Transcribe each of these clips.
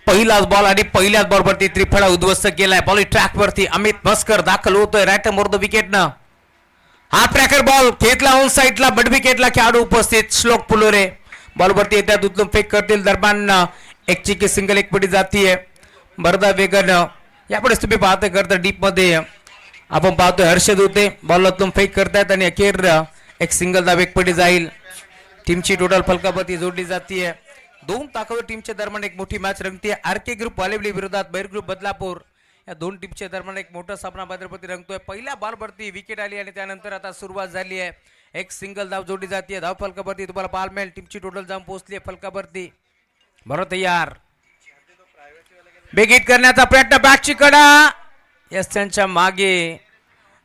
पहिलाच बॉल आणि पहिल्याच बॉलवरती त्रिफळा उद्ध्वस्त केलाय. बॉल ट्रॅक वरती अमित मस्कर दाखल होतोय राईट मोर द विकेटनं. हा ट्रॅकर बॉल खेचला ऑन साईडला बड विकेटला खेळाडू उपस्थित श्लोक पुलोरे बॉलवरती येत्या उचलून फेक करतील. दरम्यान एक चिकी सिंगल एक पटी जातीये बरदा वेगन. यापुढे तुम्ही पाहतोय करता डीप मध्ये आपण पाहतोय हर्षद होते बॉलतून फेक करतायत आणि अखेर एक सिंगल धाव एक पटी जाईल. टीमची टोटल फलकापती जोडली जातीये. दोन ताकदवर टीमच्या दरम्यान एक मोठी मॅच रंगतीये. आरके ग्रुप वालेवली विरोधात बैर ग्रुप बदलापूर या दोन टीमच्या दरम्यान एक मोठा सामना भद्रपती रंगतोय. पहिल्या बॉलवरती विकेट आली आणि त्यानंतर आता सुरुवात झाली आहे. एक सिंगल धाव जोडली जाते. धाव फलकावरती तुम्हाला पाहायला मिळेल. टीमची टोटल जाऊन पोहोचली आहे फलकावरती. बरोबर तयार बेग हिट करण्याचा प्रयत्न बॅटची कडा यस त्यांच्या मागे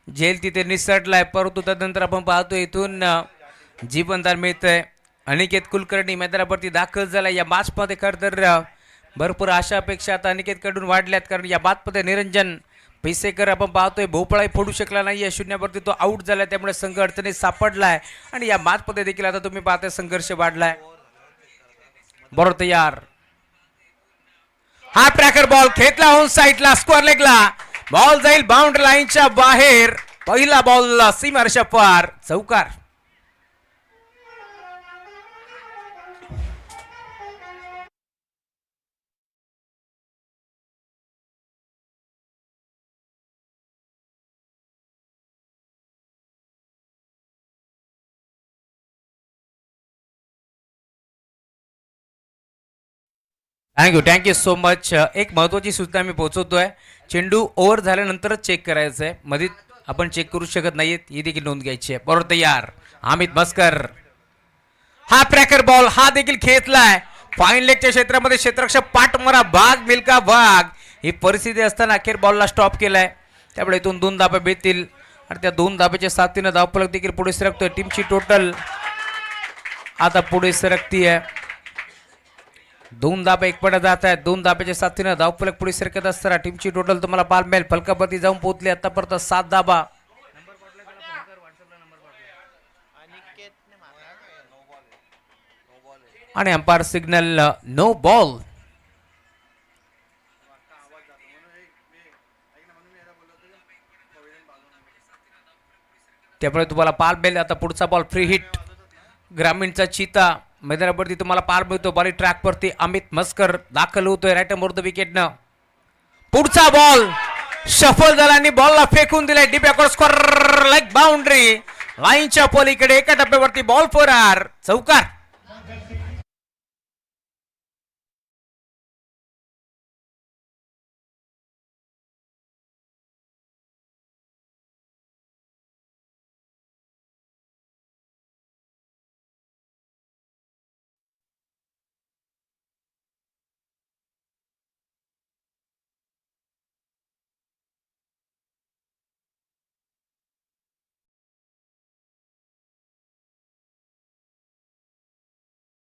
झेल तिथे निसटलाय. परंतु त्यानंतर आपण पाहतो इथून जीवनदान मिळतंय. अनिकेत कुलकर्णी मैदानावरती दाखल झाला. या मॅचमध्ये खरं तर भरपूर आशा अपेक्षा आता अनिकेत कडून वाढल्यात कारण या बादमध्ये निरंजन पैसेकर आपण पाहतोय भोपळाही फोडू शकला नाहीये. शून्यावरती तो आउट झाला त्यामुळे संघ अडचणीत सापडलाय आणि या मॅचमध्ये देखील आता तुम्ही पाहताय संघर्ष वाढलाय. बरोबर तयार हा ट्रॅकर बॉल खेचला ऑन साईडला स्क्वेअर लेगला बॉल जाईल बाउंड्री लाईनच्या बाहेर. पहिला बॉल सीमारेषा पार चौकार. Thank you so much. एक महत्वाची सूचना मी पोहोचवतोय. चेंडू ओव्हर झाल्यानंतरच चेक करायचं आहे. मध्ये आपण चेक करू शकत नाहीत ही देखील नोंद घ्यायची आहे. बरोबर तयार अमित मस्कर हा ट्रॅकर बॉल हा देखील खेचलाय. फाईन लेगच्या क्षेत्रामध्ये क्षेत्ररक्षक पाठमरा भाग मिल्का भाग ही परिस्थिती असताना अखेर बॉलला स्टॉप केलाय. त्यामुळे इथून दोन धाबे भेटतील आणि त्या दोन धाब्याच्या साथीनं धावफलक देखील पुढे सरकतोय. टीमची टोटल आता पुढे सरकती आहे. दोन धाबे एक पडत जात आहेत. दोन धाब्याच्या साथीनं धावफलक पुढे सरकत असताना टीमची टोटल तुम्हाला पाहायला मिळेल फलकावरती जाऊन पोहोचली आतापर्यंत 7 धाबा. आणि अंपायर सिग्नल नो बॉल. त्यामुळे तुम्हाला पाहायला मिळेल आता पुढचा बॉल फ्री हिट. ग्रामीणचा चीता मैदानावरती तुम्हाला पार मिळतो. बॉल ट्रॅक वरती अमित मस्कर दाखल होतोय राईट मोर द विकेटनं. पुढचा बॉल शफल झाला आणि बॉलला फेकून दिलाय deep across square leg boundary लाईनच्या पलीकडे एका टप्प्यावरती बॉल फोर आर चौकार.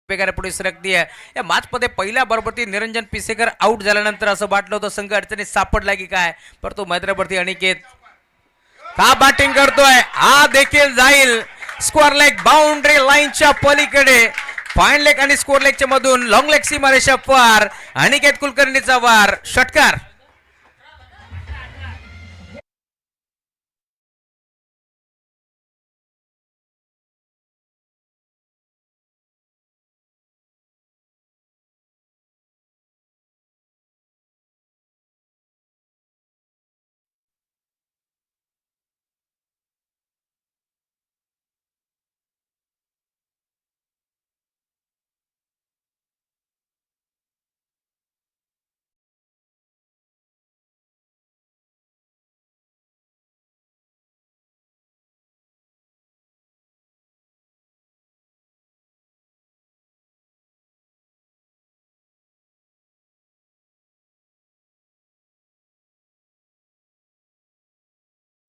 पुढे सरकती आहे. या मॅच मध्ये पहिल्या बॉलवरती निरंजन पिसेकर आउट झाल्यानंतर असं वाटलं होतं संघ अडचणीत सापडला की काय. परंतु मैदानावरती अनिकेत का बॅटिंग करतोय हा देखील जाईल स्क्वेअर लेग बाउंड्री लाईनच्या पलीकडे. फाईन लेग आणि स्क्वेअर लेगच्या मधून लॉंग लेग सीमारेषा पार. अनिकेत कुलकर्णीचा वार षटकार.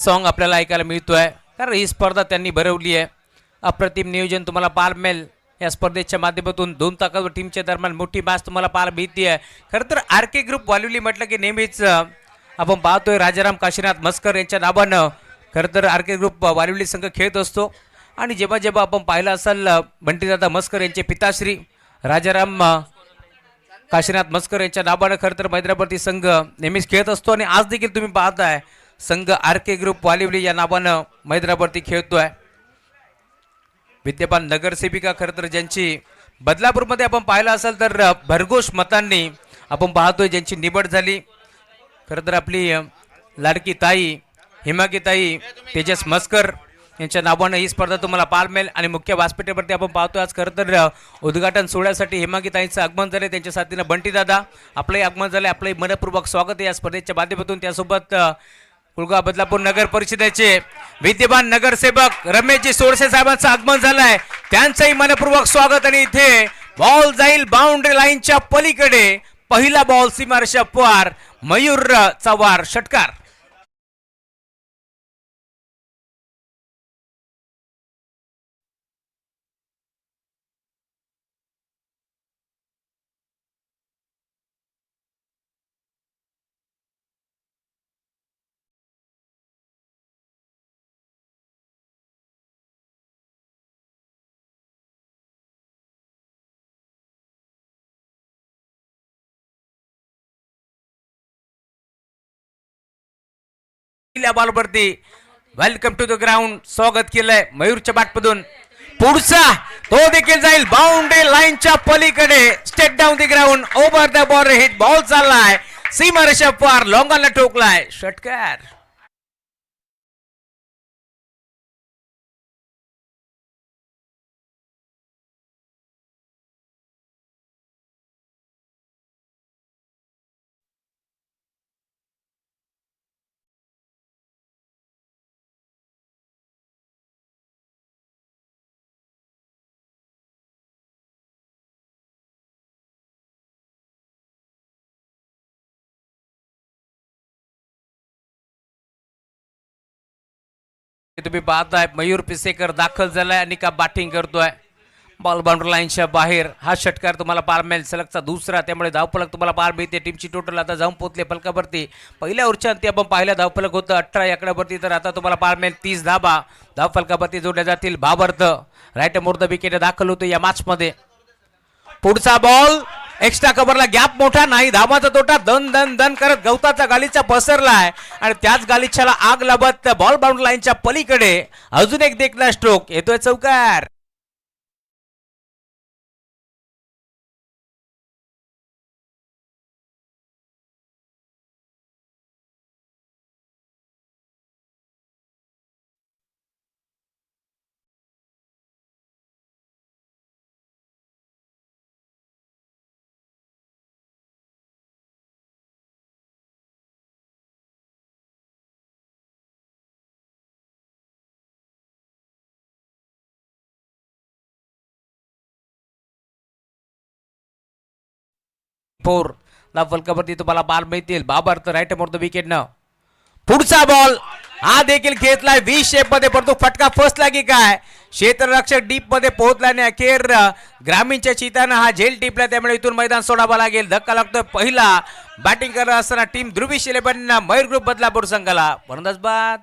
सॉन्ग आपल्याला ऐकायला मिळतोय कारण ही स्पर्धा त्यांनी भरवली आहे. अप्रतिम नियोजन तुम्हाला पाहायला मिळेल या स्पर्धेच्या माध्यमातून. दोन ताकदवर टीमच्या दरम्यान मोठी मॅच तुम्हाला पाहायला मिळते आहे. खरं तर आरके ग्रुप वालिवली म्हटलं की नेहमीच आपण पाहतोय राजाराम काशीनाथ मस्कर यांच्या नावानं खरं तर आरके ग्रुप वालिवली संघ खेळत असतो. आणि जेव्हा जेव्हा आपण पाहिलं असाल बंटीदादा मस्कर यांचे पिताश्री राजाराम काशीनाथ मस्कर यांच्या नावानं खरं तर मैदानावरती संघ नेहमीच खेळत असतो आणि आज देखील तुम्ही पाहताय संघ आर के ग्रुप वालिवली या नावानं मैदानावरती खेळतोय. विद्यमान नगरसेविका खरं तर ज्यांची बदलापूरमध्ये आपण पाहिलं असेल तर भरघोष मतांनी आपण पाहतोय ज्यांची निवड झाली. खरं तर आपली लाडकी ताई हिमाकी ताई तेजस मस्कर यांच्या नावानं ही स्पर्धा तुम्हाला पाहायला मिळेल. आणि मुख्य व्यासपीठावरती आपण पाहतोय आज खरं तर उद्घाटन सोहळ्यासाठी हिमाकी ताईंचं आगमन झाले. त्यांच्या साथीनं बंटी दादा आपलंही आगमन झालं. आपलंही मनपूर्वक स्वागत आहे या स्पर्धेच्या माध्यमातून. त्यासोबत कुळगाव बदलापूर नगर परिषदेचे विद्यमान नगरसेवक रमेशजी सोडसे साहेबांचं आगमन झालंय. त्यांचंही मनपूर्वक स्वागत. आणि इथे बॉल जाईल बाउंड्री लाईनच्या पलीकडे. पहिला बॉल सीमारेषा पार. मयूर चव्हार षटकार. बॉलवरती वेलकम टू द ग्राउंड स्वागत केलंय मयूरच्या बॅटमधून. पुढचा तो देखील जाईल बाउंड्री लाईनच्या पलीकडे. State down the ground over the ball hit ball चाललाय सीमारेषा पार. लॉंगाला ठोकलाय षटकार. तुम्ही पाहताय मयूर पिसेकर दाखल झालाय आणि का बॅटिंग करतोय. बॉल बाउंड्री लाईनच्या बाहेर. हा षटकार तुम्हाला पाहायला मिळेल सलगचा दुसरा. त्यामुळे धावफलक तुम्हाला पाहायला मिळते. टीमची टोटल आता जाऊन पोहोचले फलकावरती. पहिल्या ओव्हरच्या अंती आपण पाहिलं धावफलक होतं 18 आकड्यावरती. तर आता तुम्हाला पाहायला मिळेल 30 धाबा धावफलकावरती जोडल्या जातील. बाबर्थ राईट मोर द विकेट दाखल होतो या मॅच मध्ये. पुढचा बॉल एक्स्ट्रा कव्हरला गॅप मोठा नाही. धावाचा तोटा दन दन दन करत गवताचा गालीचा पसरलाय आणि त्याच गालीच्याला आग लावत बॉल बाउंड्री लाईनच्या पलीकडे अजून एक देखना स्ट्रोक येतोय चौकार. फोर फलकावरती तुम्हाला बॉल मिळतील. बाबर्थ राईट मोर द विकेट न. पुढचा बॉल हा देखील घेतलाय 20 शेप मध्ये. परंतु फटका फसला की काय. क्षेत्ररक्षक डीप मध्ये पोहोचला आणि अखेर ग्रामीणच्या चितानं हा झेल टिपला. त्यामुळे इथून मैदान सोडावा लागेल. धक्का लागतोय पहिला. बॅटिंग करत असताना टीम ध्रुवीश 11 मयूर ग्रुप बदलापूर संघाला फलंदाज बाद.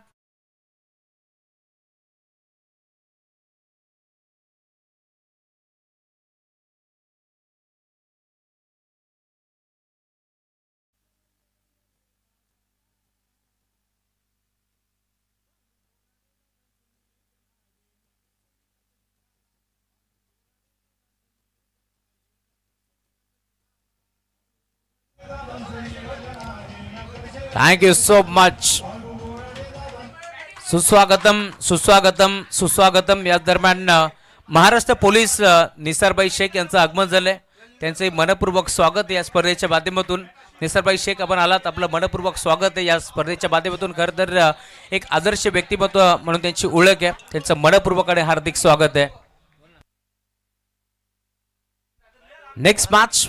Thank you so much. सुस्वागतम सुस्वागतम सुस्वागतम. या दरम्यान महाराष्ट्र पोलीस निसारबाई शेख यांचं आगमन झालंय. त्यांचे मनपूर्वक स्वागत आहे या स्पर्धेच्या माध्यमातून. निसारबाई शेख आपण आलात. आपलं मनपूर्वक स्वागत आहे या स्पर्धेच्या माध्यमातून. खरं तर एक आदर्श व्यक्तिमत्व म्हणून त्यांची ओळख आहे. त्यांचं मनपूर्वक आणि हार्दिक स्वागत आहे. नेक्स्ट मॅच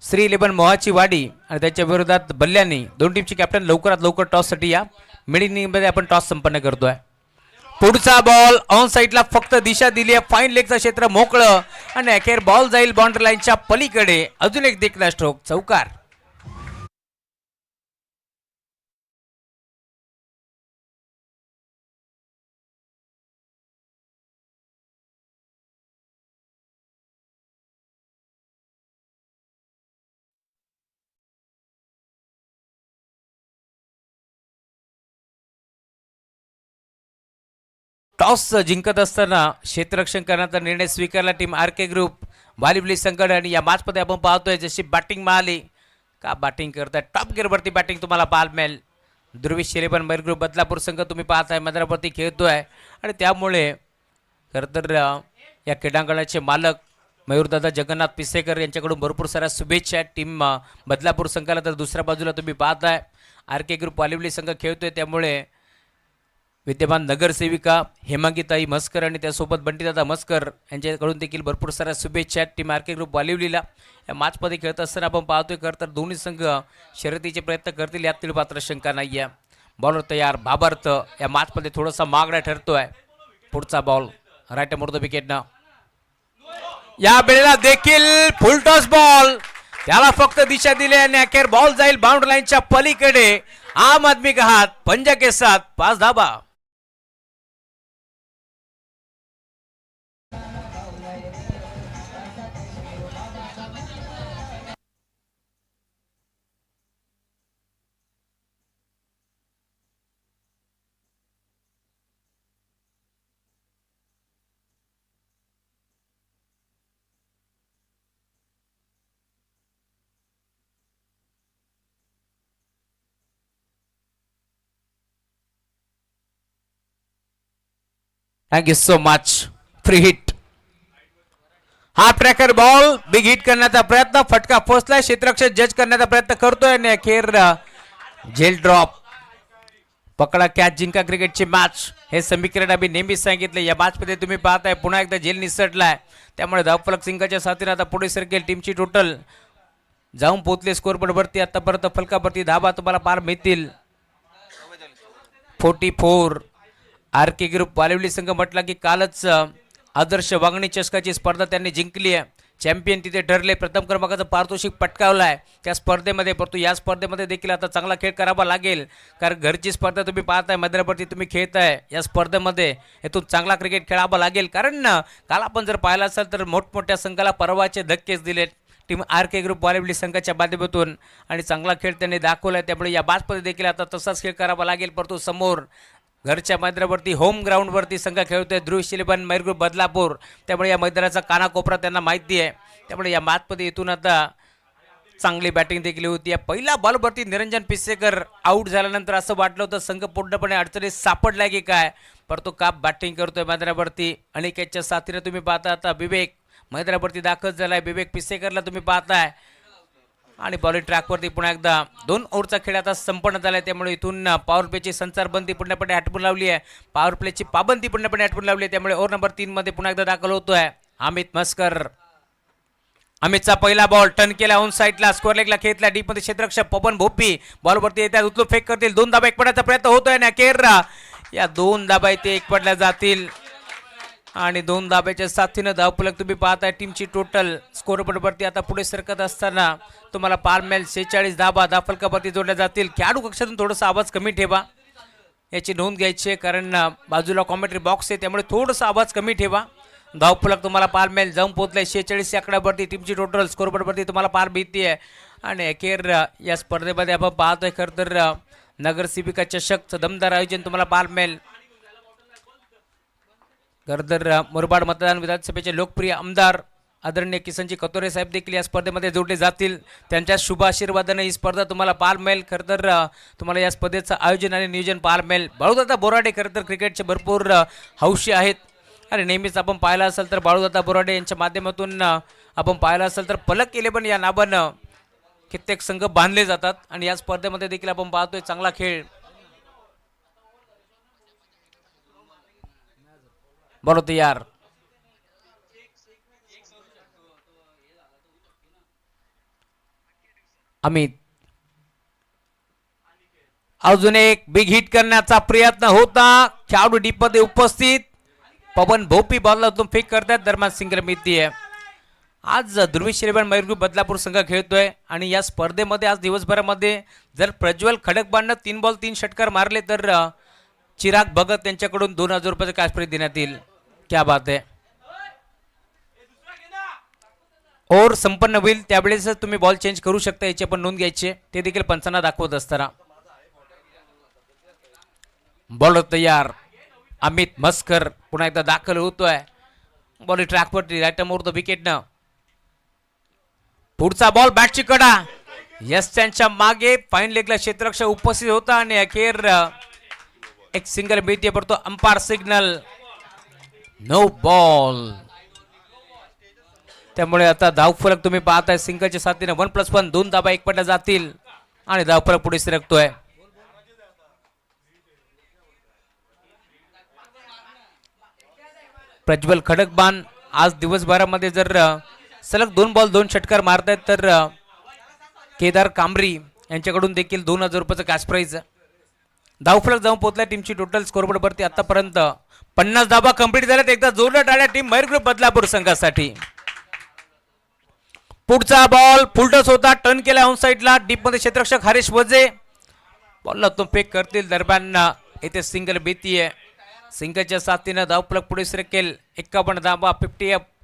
श्री 11 मोहाची वाडी आणि त्याच्या विरोधात बल्ल्यानी. दोन टीमची कॅप्टन लवकरात लवकर टॉससाठी या. मिड इनिंगमध्ये आपण टॉस संपन्न करतोय. पुढचा बॉल ऑन साईडला फक्त दिशा दिली आहे. फाईन लेगचं क्षेत्र मोकळं आणि अखेर बॉल जाईल बाउंड्री लाईनच्या पलीकडे. अजून एक देखना स्ट्रोक चौकार. टॉस जिंकत असताना क्षेत्ररक्षण करण्याचा निर्णय स्वीकारला टीम आर के ग्रुप वालिवली संघटन. आणि या मॅचमध्ये आपण पाहतोय जशी बॅटिंग मिळाली का बॅटिंग करताय टॉप गिअरवरती बॅटिंग तुम्हाला पाहायला मिळेल. ध्रुवी 11 मैर ग्रुप बदलापूर संघ तुम्ही पाहताय मैदानावरती खेळतोय आणि त्यामुळे खरं तर या क्रीडांगणाचे मालक मयूरदादा जगन्नाथ पिसेकर यांच्याकडून भरपूर साऱ्या शुभेच्छा आहेत टीम बदलापूर संघाला. तर दुसऱ्या बाजूला तुम्ही पाहताय आर के ग्रुप वालिवली संघ खेळतोय त्यामुळे विद्यमान नगरसेविका हेमांगीताई मस्कर आणि त्यासोबत बंटीदादा मस्कर यांच्याकडून देखील भरपूर साऱ्या शुभेच्छा आहेत टीम आर के ग्रुप वालिवलीला. या मॅचमध्ये खेळत असताना आपण पाहतोय खरं तर दोन्ही संघ शर्यतीचे प्रयत्न करतील यात मात्र शंका नाही आहे. बॉलर तयार भाबार्थ या मॅचमध्ये थोडासा मागडा ठरतोय. पुढचा बॉल राईट मोर द विकेटनं या वेळेला देखील फुल टॉस बॉल त्याला फक्त दिशा दिली आणि अखेर बॉल जाईल बाउंड्री लाईनच्या पलीकडे. आम आदमी का हात पंजा के साथ 5 धाबा. Thank you so much. Free hit हा ट्रॅकर बॉल बिग हिट करण्याचा प्रयत्न फटका पोचलाय क्षेत्ररक्षक जज करण्याचा प्रयत्न करतोय आणि अखेर झेल ड्रॉप. पकडा कॅच जिंका क्रिकेटची मॅच हे समीकरण आम्ही नेहमीच सांगितले. या मॅच मध्ये तुम्ही पाहताय पुन्हा एकदा झेल निसटलाय त्यामुळे धावफलक सिंगाच्या साथीने आता पुढे सरकेल. टीमची टोटल जाऊन पोहोचले स्कोर बोर्ड वरती आतापर्यंत फलकावरती धाबा तुम्हाला पार मिळतील 44. आर के ग्रुप वालिवली संघ म्हटला की कालच आदर्श वागणी चषकाची स्पर्धा त्यांनी जिंकली आहे. चॅम्पियन तिथे ठरले. प्रथम क्रमांकाचं पारितोषिक पटकावलं आहे त्या स्पर्धेमध्ये. परंतु या स्पर्धेमध्ये देखील आता चांगला खेळ करावा लागेल कारण घरची स्पर्धा तुम्ही पाहताय मैदानावरती तुम्ही खेळताय. या स्पर्धेमध्ये यातून चांगला क्रिकेट खेळावा लागेल कारण काल आपण जर पाहिलं असेल तर मोठमोठ्या संघाला परवाचे धक्केच दिलेत टीम आर के ग्रुप वालिवली संघाच्या माध्यमातून आणि चांगला खेळ त्यांनी दाखवला आहे. त्यामुळे या मॅचमध्ये देखील आता तसाच खेळ करावा लागेल. परंतु समोर घरच्या मैदानावरती होम ग्राउंडवरती संघ खेळतोय ध्रुव 11 मैर ग्रुप बदलापूर. त्यामुळे या मैदानाचा कानाकोपरा त्यांना माहिती आहे. त्यामुळे या मॅचमध्ये इथून आता चांगली बॅटिंग देखील होती. या पहिल्या बॉलवरती निरंजन पिसेकर आऊट झाल्यानंतर असं वाटलं होतं संघ पूर्णपणे अडचणीत सापडलाय की काय. परंतु काप बॅटिंग करतोय मैदानावरती अनिकेतच्या साथीने तुम्ही पाहता. आता विवेक मैदानावरती दाखल झालाय. विवेक पिसेकरला तुम्ही पाहताय आणि बॉलिंग ट्रॅकवरती पुन्हा एकदा 2 ओव्हरचा खेळ आता संपन्न झालाय. त्यामुळे इथून पॉवर प्लेची संचारबंदी पूर्णपणे हटवून लावली आहे. पॉवर प्लेची पाबंदी पूर्णपणे हटवून लावली आहे. त्यामुळे ओव्हर नंबर 3 मध्ये पुन्हा एकदा दाखल होतोय अमित मस्कर. अमितचा पहिला बॉल टर्न केला ऑन साईडला स्कोअर लेगला खेळला डीप मध्ये क्षेत्ररक्षक पवन भोपी बॉलवरती येतात उचलून फेक करतील. 2 धाबा एकपडण्याचा प्रयत्न होतोय आणि अखेर या 2 धाबा इथे एकपडल्या जातील आणि 2 धाब्याच्या साथीनं धावफलक तुम्ही पाहताय. टीमची टोटल स्कोर बोर्डवरती आता पुढे सरकत असताना तुम्हाला पार मिळेल 46 धाबा धावफलकावरती जोडल्या जातील. खेळाडू कक्षातून थोडासा आवाज कमी ठेवा याची नोंद घ्यायची आहे कारण बाजूला कॉमेंट्री बॉक्स आहे त्यामुळे थोडासा आवाज कमी ठेवा. धावफलक तुम्हाला पार मिळेल जाऊन पोहोचलाय 46 आकड्यावरती. टीमची टोटल स्कोर बोर्डवरती तुम्हाला पार भीती आहे आणि अखेर या स्पर्धेमध्ये आपण पाहतोय खरं तर नगरसेविका चषकचं दमदार आयोजन तुम्हाला पार मिळेल. खरं मुरबाड मतदान विधानसभेचे लोकप्रिय आमदार आदरणीय किसनजी कतोरे साहेब देखील या स्पर्धेमध्ये जोडले जातील. त्यांच्या शुभ आशीर्वादाने ही स्पर्धा तुम्हाला पार मिळेल. खरं तर तुम्हाला या स्पर्धेचं आयोजन आणि नियोजन पार मिळेल. बाळूदादा बोराडे खरं तर क्रिकेटचे भरपूर हौशी आहेत आणि नेहमीच आपण पाहिलं असेल तर बाळूदादा बोराडे यांच्या माध्यमातून आपण पाहिलं असेल तर पलक 11 या नावानं कित्येक संघ बांधले जातात आणि या स्पर्धेमध्ये देखील आपण पाहतोय चांगला खेळ. बरोबर तयार अमित अजून एक बिग हिट करण्याचा प्रयत्न होता. खेळाडू डीप मध्ये उपस्थित पवन भोपी बॉलला फेक करतात. दरम्यान सिंगल मिळती आहे. आज ध्रुवी 11 मैर ग्रुप बदलापूर संघ खेळतोय आणि या स्पर्धेमध्ये आज दिवसभरामध्ये जर प्रज्वल खडकबांना 3 बॉल 3 षटकार मारले तर चिराग भगत यांच्याकडून 2000 रुपयाचे कॅश प्राइज देण्यात येईल. क्या बात आहे. ओव्हर संपन्न होईल त्यावेळेस तुम्ही बॉल चेंज करू शकता याची पण नोंद घ्यायची ते देखील पंचांना दाखवत असताना. बॉल तयार अमित मस्कर पुन्हा एकदा दाखल होतोय बॉल ट्रॅकवरती राईट मोर द विकेटनं. पुढचा बॉल बॅटची कडा. यस त्यांच्या मागे फाईन लेगला क्षेत्ररक्षक उपस्थित होता आणि अखेर एक सिंगल मिळते पडतो. Umpire signal no ball. त्यामुळे आता धावफलक तुम्ही पाहताय सिंगलच्या साथीने 1+1 2 धाबा एक पडल्या जातील आणि धावफलक पुढे सरकतोय. प्रज्वल खडकबान आज दिवसभरामध्ये जर सलग 2 बॉल 2 षटकार मारतायत तर केदार कांबरी यांच्याकडून देखील 2000 रुपयाचं कॅश प्राइज. धावफलक जाऊन पोहोचल्या टीमची टोटल स्कोरबोर्ड वरती आतापर्यंत 50 धाबा कंप्लीट झाल्यात. एकदा जोरदार टाळ्या टीम मयूर ग्रुप बदलापूर संघासाठी. पुढचा बॉल फुलटस होता टर्न केला ऑन साइडला डीप मध्ये क्षेत्ररक्षक हरीश वजे बॉलला तो फेक करतील. दरम्यान इथे सिंगल भीतीये. सिंगलच्या साथीनं धावफलक पुढे सरकेल. 51 धाबा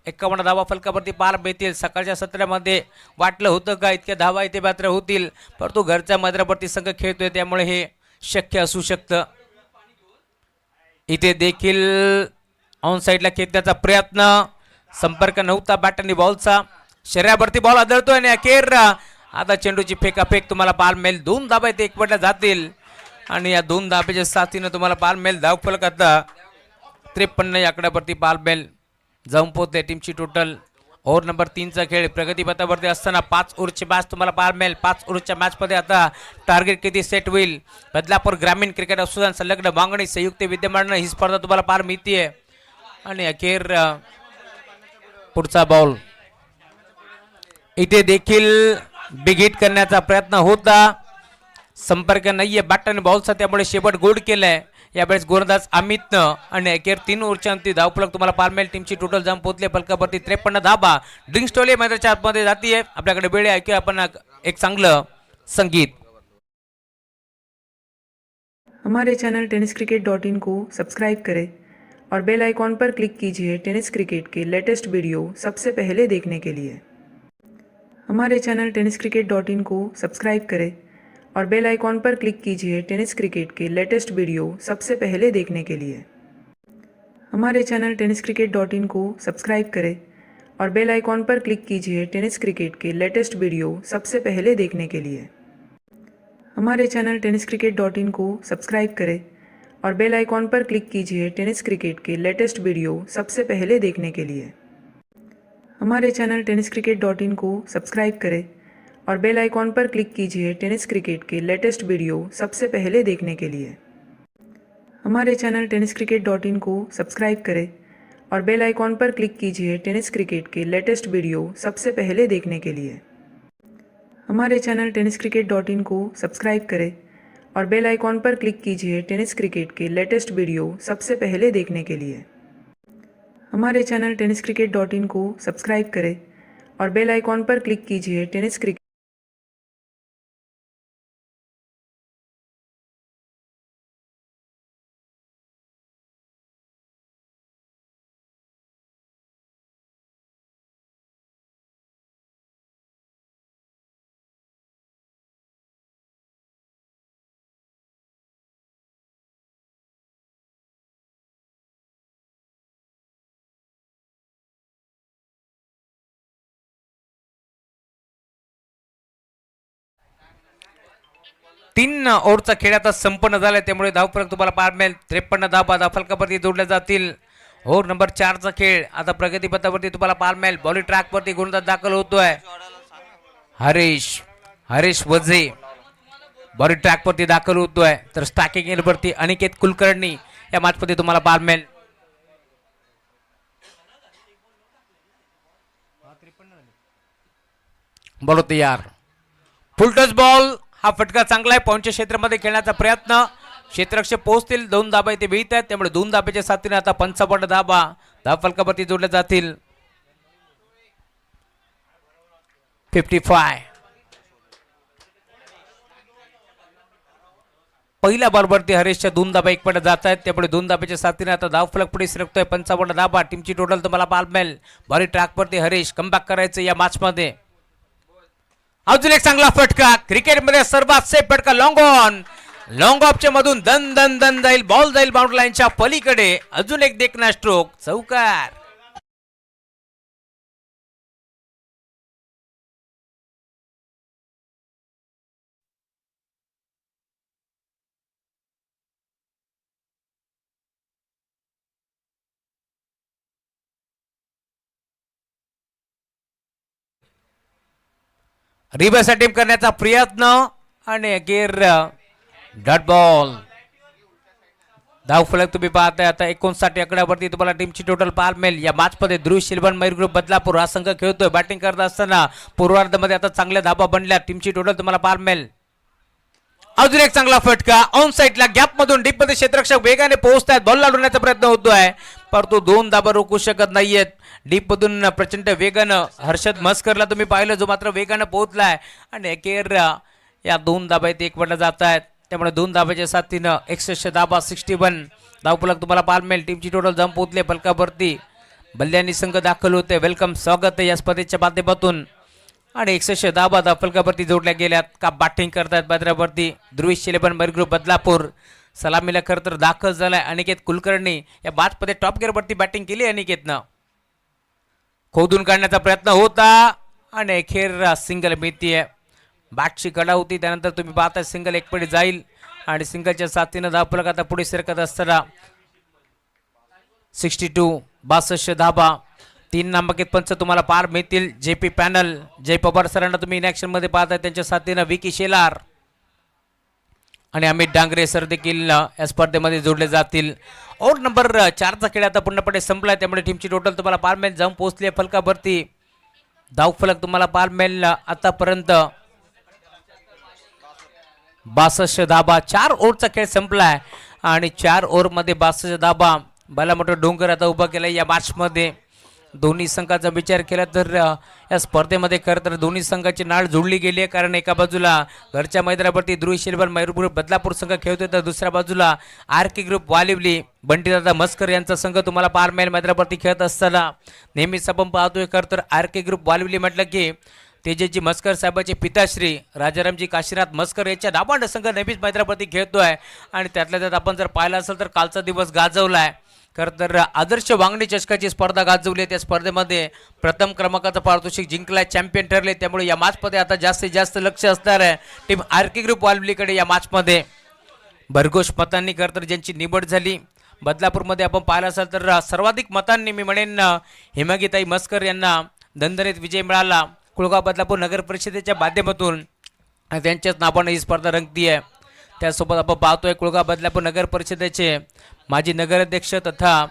51 धाबा फलकावरती पार मिळतील. सकाळच्या सत्रामध्ये वाटलं होतं का इतक्या धावा इथे मात्र होतील परंतु घरच्या मैदानावरती संघ खेळतोय त्यामुळे हे शक्य असू शकतं. इथे देखील ऑन साइडला खेळण्याचा प्रयत्न संपर्क नव्हता बॅट आणि बॉलचा. शरीरावरती बॉल आदळतोय आणि अखेर आता चेंडूची फेकाफेक तुम्हाला पाल मिळेल. 2 धाबा इथे एक पडल्या जातील आणि या 2 धाब्याच्या साथीनं तुम्हाला पाल मिळेल. धावफलक आता 53 या आकड्यावरती पाल मिळेल. जाऊन पोहोचते टीमची टोटल. ओव्हर नंबर 3चा खेळ प्रगतीपथावरती असताना 5 ओव्हरची मॅच तुम्हाला पाहायला मिळेल. 5 ओव्हरच्या मॅचमध्ये आता टार्गेट किती सेट होईल. बदलापूर ग्रामीण क्रिकेट असोसिएशन संलग्न मागणी संयुक्त विद्यमानानं ही स्पर्धा तुम्हाला पाहायला मिळतीये आणि अखेर पुढचा बॉल इथे देखील बिग हिट करण्याचा प्रयत्न होता. संपर्क नाहीये बॅट आणि बॉलचा त्यामुळे शेवट गोड केलाय यावेळेस गोलंदाज अमितनं आणि अखेर 3 ओव्हरच्या अंती धावफलक तुम्हाला पाहायला मिळेल. टीमची टोटल जाऊन पोहोचले फलकावरती 53 धाबा. ड्रिंक्स टोले मैदानाच्या आतमध्ये जातीये. आपल्याकडे वेळ आहे ऐकूया आपण एक चांगलं संगीत. हमारे चैनल tenniscricket.in को सब्सक्राइब करें और बेल आइकॉन पर क्लिक कीजिए टेनिस क्रिकेट के लेटेस्ट वीडियो सबसे पहले देखने के लिए. हमारे चैनल tenniscricket.in को सब्सक्राइब करें और बेल आइकॉन पर क्लिक कीजिए टेनिस क्रिकेट के लेटेस्ट वीडियो सबसे पहले देखने के लिए. हमारे चैनल tenniscricket.in को सब्सक्राइब करें और बेल आइकॉन पर क्लिक कीजिए टेनिस क्रिकेट के लेटेस्ट वीडियो सबसे पहले देखने के लिए. हमारे चैनल tenniscricket.in को सब्सक्राइब करें और बेल आइकॉन पर क्लिक कीजिए टेनिस क्रिकेट के लेटेस्ट वीडियो सबसे पहले देखने के लिए. हमारे चैनल tenniscricket.in को सब्सक्राइब करें और बेल आइकॉन पर क्लिक कीजिए टेनिस क्रिकेट के लेटेस्ट वीडियो सबसे पहले देखने के लिए. हमारे चैनल tenniscricket.in को सब्सक्राइब करें और बेल आइकॉन पर क्लिक कीजिए टेनिस क्रिकेट के लेटेस्ट वीडियो सबसे पहले देखने के लिए. हमारे चैनल tenniscricket.in को सब्सक्राइब करें और बेल आइकॉन पर क्लिक कीजिए टेनिस क्रिकेट के लेटेस्ट वीडियो सबसे पहले देखने के लिए. हमारे चैनल tenniscricket.in को सब्सक्राइब करें और बेल आइकॉन पर क्लिक कीजिए टेनिस क्रिकेट तीन ओव्हरचा खेळ आता संपन्न झालाय त्यामुळे धावफलक तुम्हाला पाहायला मिळेल. 53 धाबा धावफलकावरती जोडल्या जातील. ओव्हर नंबर 4चा खेळ आता प्रगतीपथावरती तुम्हाला पाहायला मिळेल. बॉलिंग ट्रॅकवरती गोलंदाज दाखल होतोय हरीश वजे बॉलिंग ट्रॅकवरती दाखल होतोय. तर स्टॅकिंग एंडवरती अनिकेत कुलकर्णी या मॅचमध्ये तुम्हाला पाहायला मिळेल. बॉल तयार. फुल टच बॉल. हा फटका चांगला आहे. पॉईंटच्या क्षेत्रामध्ये खेळण्याचा प्रयत्न. क्षेत्ररक्षक पोहोचतील. 2 धाबा इथे मिळत आहेत त्यामुळे 2 धाब्याच्या साथीने आता 55 धाबा धावफलकावरती जोडल्या जातील. 55. पहिल्या बॉलवरती हरीशच्या 2 धाबा एक पडत जात आहेत त्यामुळे 2 धाब्याच्या साथीने आता धावफलक पुढे सरकतोय. 55 धाबा टीमची टोटल तुम्हाला पाहायला मिळेल. बॉलिंग ट्रॅकवरती हरीश कमबॅक करायचं या मॅचमध्ये. अजून एक चांगला फटका. क्रिकेटमध्ये सर्वात सेफ फटका लॉंग ऑन लॉंग ऑफच्या मधून दन दन दन जाईल, बॉल जाईल बाउंड्री लाईनच्या पलीकडे. अजून एक देखना स्ट्रोक, चौकार. रिव्हर्स अटेम्प्ट करण्याचा प्रयत्न आणि अखेर डॉट बॉल. धावफलक तुम्ही पाहताय आता 59 आकड्यावरती तुम्हाला टीमची टोटल पार मिळेल. या मॅच मध्ये ध्रुव शिलबन मयूर ग्रुप बदलापूर हा संघ खेळतोय. बॅटिंग करत असताना पूर्वार्धामध्ये आता चांगल्या धाबा बनल्या. टीमची टोटल तुम्हाला पार मिळेल. अजून एक चांगला फटका ऑन साइडला गॅप मधून डीप मध्ये क्षेत्ररक्षक वेगाने पोहोचतायत. बॉल लावण्याचा प्रयत्न होतोय परंतु दोन धाबा रोखू शकत नाहीयेत. डीप मधून प्रचंड वेगानं हर्षद मस्करला तुम्ही पाहिलं जो मात्र वेगानं पोहोचलाय आणि अखेर या दोन धाब्यात एक पडला जात आहेत. त्यामुळे दोन धाब्याच्या साथीनं 61 धाबा 61 धावफलक तुम्हाला पार मिळेल. टीमची टोटल जम पोहोचले फलकावरती. बल्ल्यानी संघ दाखल होते. वेलकम स्वागत आहे या स्पर्धेच्या माध्यमातून. आणि 61 धाबा धावफलकावरती जोडल्या गेल्यात. का बॅटिंग करतात बाजारावरती ध्रुव शिलेबन मयूर ग्रुप बदलापूर. सलामीला खरं तर दाखल झालाय अनिकेत कुलकर्णी. या बॅचमध्ये टॉप गिअरवरती बॅटिंग केली अनिकेतनं. खोदून काढण्याचा प्रयत्न होता आणि अखेर सिंगल मिळतीये. बॅटची कडा होती त्यानंतर तुम्ही पाहता सिंगल एक पडी जाईल आणि सिंगलच्या साथीनं धावफलक आता पुढे सरकत असताना 62 धाबा. 3 नामांकित पंच तुम्हाला पार मिळतील. जेपी पॅनल जय पवार सरांना तुम्ही इनॅक्शन मध्ये पाहताय. त्यांच्या साथीनं विकी शेलार आणि अमित डांगरे सर देखील या स्पर्धेमध्ये जोडले जातील. ओव्हर नंबर 4चा खेळ आता पूर्णपणे संपलाय. त्यामुळे टीमची टोटल तुम्हाला पार मिळेल जाऊन पोहोचली फलकावरती. धावफलक तुम्हाला पार मिळेल आतापर्यंत 62 धाबा. 4 ओव्हरचा खेळ संपलाय आणि 4 ओव्हरमध्ये 62 धाबा. भला मोठा डोंगर आता उभा केलाय या मॅच मध्ये. दोन्ही संघाचा विचार केला तर या स्पर्धेमध्ये खरं तर दोन्ही संघाची नाळ जोडली गेली आहे. कारण एका बाजूला घरच्या मैदानावरती ध्रुव शिलबन मयूर ग्रुप बदलापूर संघ खेळतोय तर दुसऱ्या बाजूला आर.के. ग्रुप वालिवली बंटीदादा मस्कर यांचा संघ तुम्हाला पार मिळेल. मैदानावरती खेळत असताना नेहमीच आपण पाहतोय खरं तर आर.के. ग्रुप वालिवली म्हटलं की तेजस्वी मस्कर साहेबांचे पिताश्री राजारामजी काशीनाथ मस्कर यांच्या दाबांड संघ नेहमीच मैदानावरती खेळतोय. आणि त्यातल्या त्यात आपण जर पाहिलं असेल तर कालचा दिवस गाजवलाय. खरं तर आदर्श वांगणी चषकाची स्पर्धा गाजवली. त्या स्पर्धेमध्ये प्रथम क्रमांकाचं पारितोषिक जिंकलाय. चॅम्पियन ठरले. त्यामुळे या मॅचमध्ये आता जास्तीत जास्त लक्ष असणार आहे टीम आर.के. ग्रुप वालवलीकडे. या मॅचमध्ये भरघोष मतांनी खरं तर ज्यांची निवड झाली बदलापूरमध्ये आपण पाहिलं असेल तर सर्वाधिक मतांनी मी म्हणेन हेमागीताई मस्कर यांना दणदणीत विजय मिळाला कुळगाव बदलापूर नगर परिषदेच्या माध्यमातून. त्यांच्याच नावाने ही स्पर्धा रंगती आहे. त्यासोबत आपण पाहतोय कुळगाव बदलापूर नगर परिषदेचे माजी नगराध्यक्ष तथा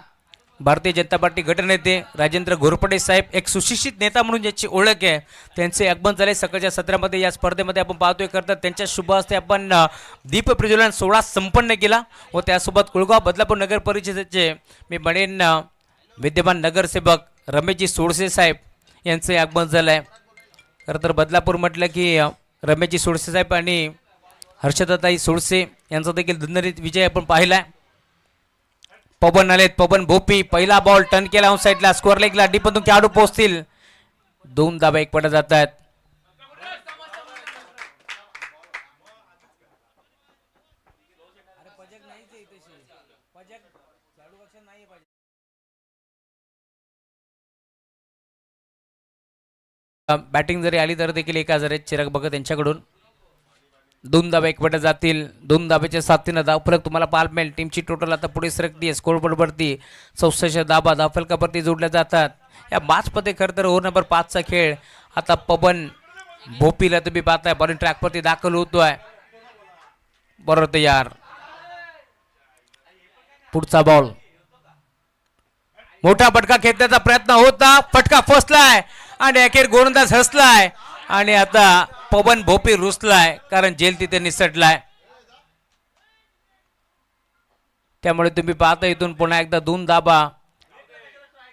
भारतीय जनता पार्टी गटनेते राजेंद्र घोरपडे साहेब एक सुशिक्षित नेता म्हणून ज्याची ओळख आहे त्यांचे आगमन झाले सकाळच्या सत्रामध्ये. या स्पर्धेमध्ये आपण पाहतोय करतात त्यांच्या शुभ हस्ते आपण दीप प्रज्वलन सोहळा संपन्न केला व त्यासोबत कुळगाव बदलापूर नगर परिषदेचे मी म्हणेन विद्यमान नगरसेवक रमेशजी सोडसे साहेब यांचे आगमन झालं आहे. खरं तर बदलापूर म्हटलं की रमेशजी सोडसे साहेब आणि हर्षदाताई सोडसे यांचा देखील दणदणीत विजय आपण पाहिलाय. पवन आलेत. पवन भोपी पहिला बॉल टर्न केला ऑन साइडला स्कोअर लेगला डीपमधून खेळाडू पोहोचतील. 2 धाबा एक पडत जात आहेत. बॅटिंग जरी आली तर देखील 1000 चिराग बघत यांच्याकडून 2 धाबा एक पट जातील. 2 धाब्याच्या साथीनं धावफलक तुम्हाला पाहायला मिळेल. टीमची टोटल आता पुढे सरकती. स्कोरबोर्डवरती 64 धाबा धावफलकावरती जोडल्या जातात. या मॅचमध्ये खरं तर ओव्हर नंबर 5चा खेळ आता पवन भोपीला तुम्ही पाहताय बॉलिंग ट्रॅकवरती दाखल होतोय. बरोबर तयार. पुढचा बॉल मोठा फटका खेचण्याचा प्रयत्न होता. फटका फसलाय आणि अखेर गोलंदाज हसलाय आणि आता पवन भोपी रुसलाय कारण जेल तिथे निसटलाय. त्यामुळे तुम्ही पाहता इथून पुन्हा एकदा 2 धाबा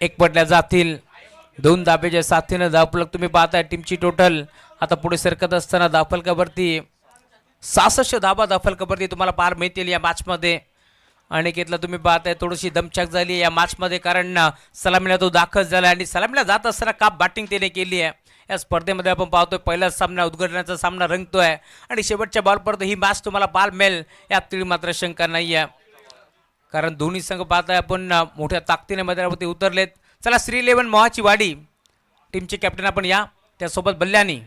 एक पडल्या जातील. 2 धाब्याच्या साथीनं धावफलक तुम्ही पाहताय. टीमची टोटल आता पुढे सरकत असताना धावफलकावरती 66 धाबा धावफलकावरती तुम्हाला पार मिळतील या मॅचमध्ये. अनिकेतला तुम्ही पाहताय थोडीशी दमछाक झाली या मॅचमध्ये, कारण सलामीला तो दाखल झाला आणि सलामीला जात असताना काप बॅटिंग त्याने केली आहे. या स्पर्धेमध्ये आपण पाहतोय पहिलाच सामना उद्घाटनाचा सामना रंगतोय आणि शेवटच्या बॉलपर्यंत ही मॅच तुम्हाला पाहायला मिळेल यात तीळ मात्र शंका नाही आहे, कारण दोन्ही संघ पाहताय आपण मोठ्या ताकदीने मैदानावरती उतरलेत. चला श्री 11 मोहाची वाडी टीमचे कॅप्टन आपण या, त्यासोबत बल्ल्यानी.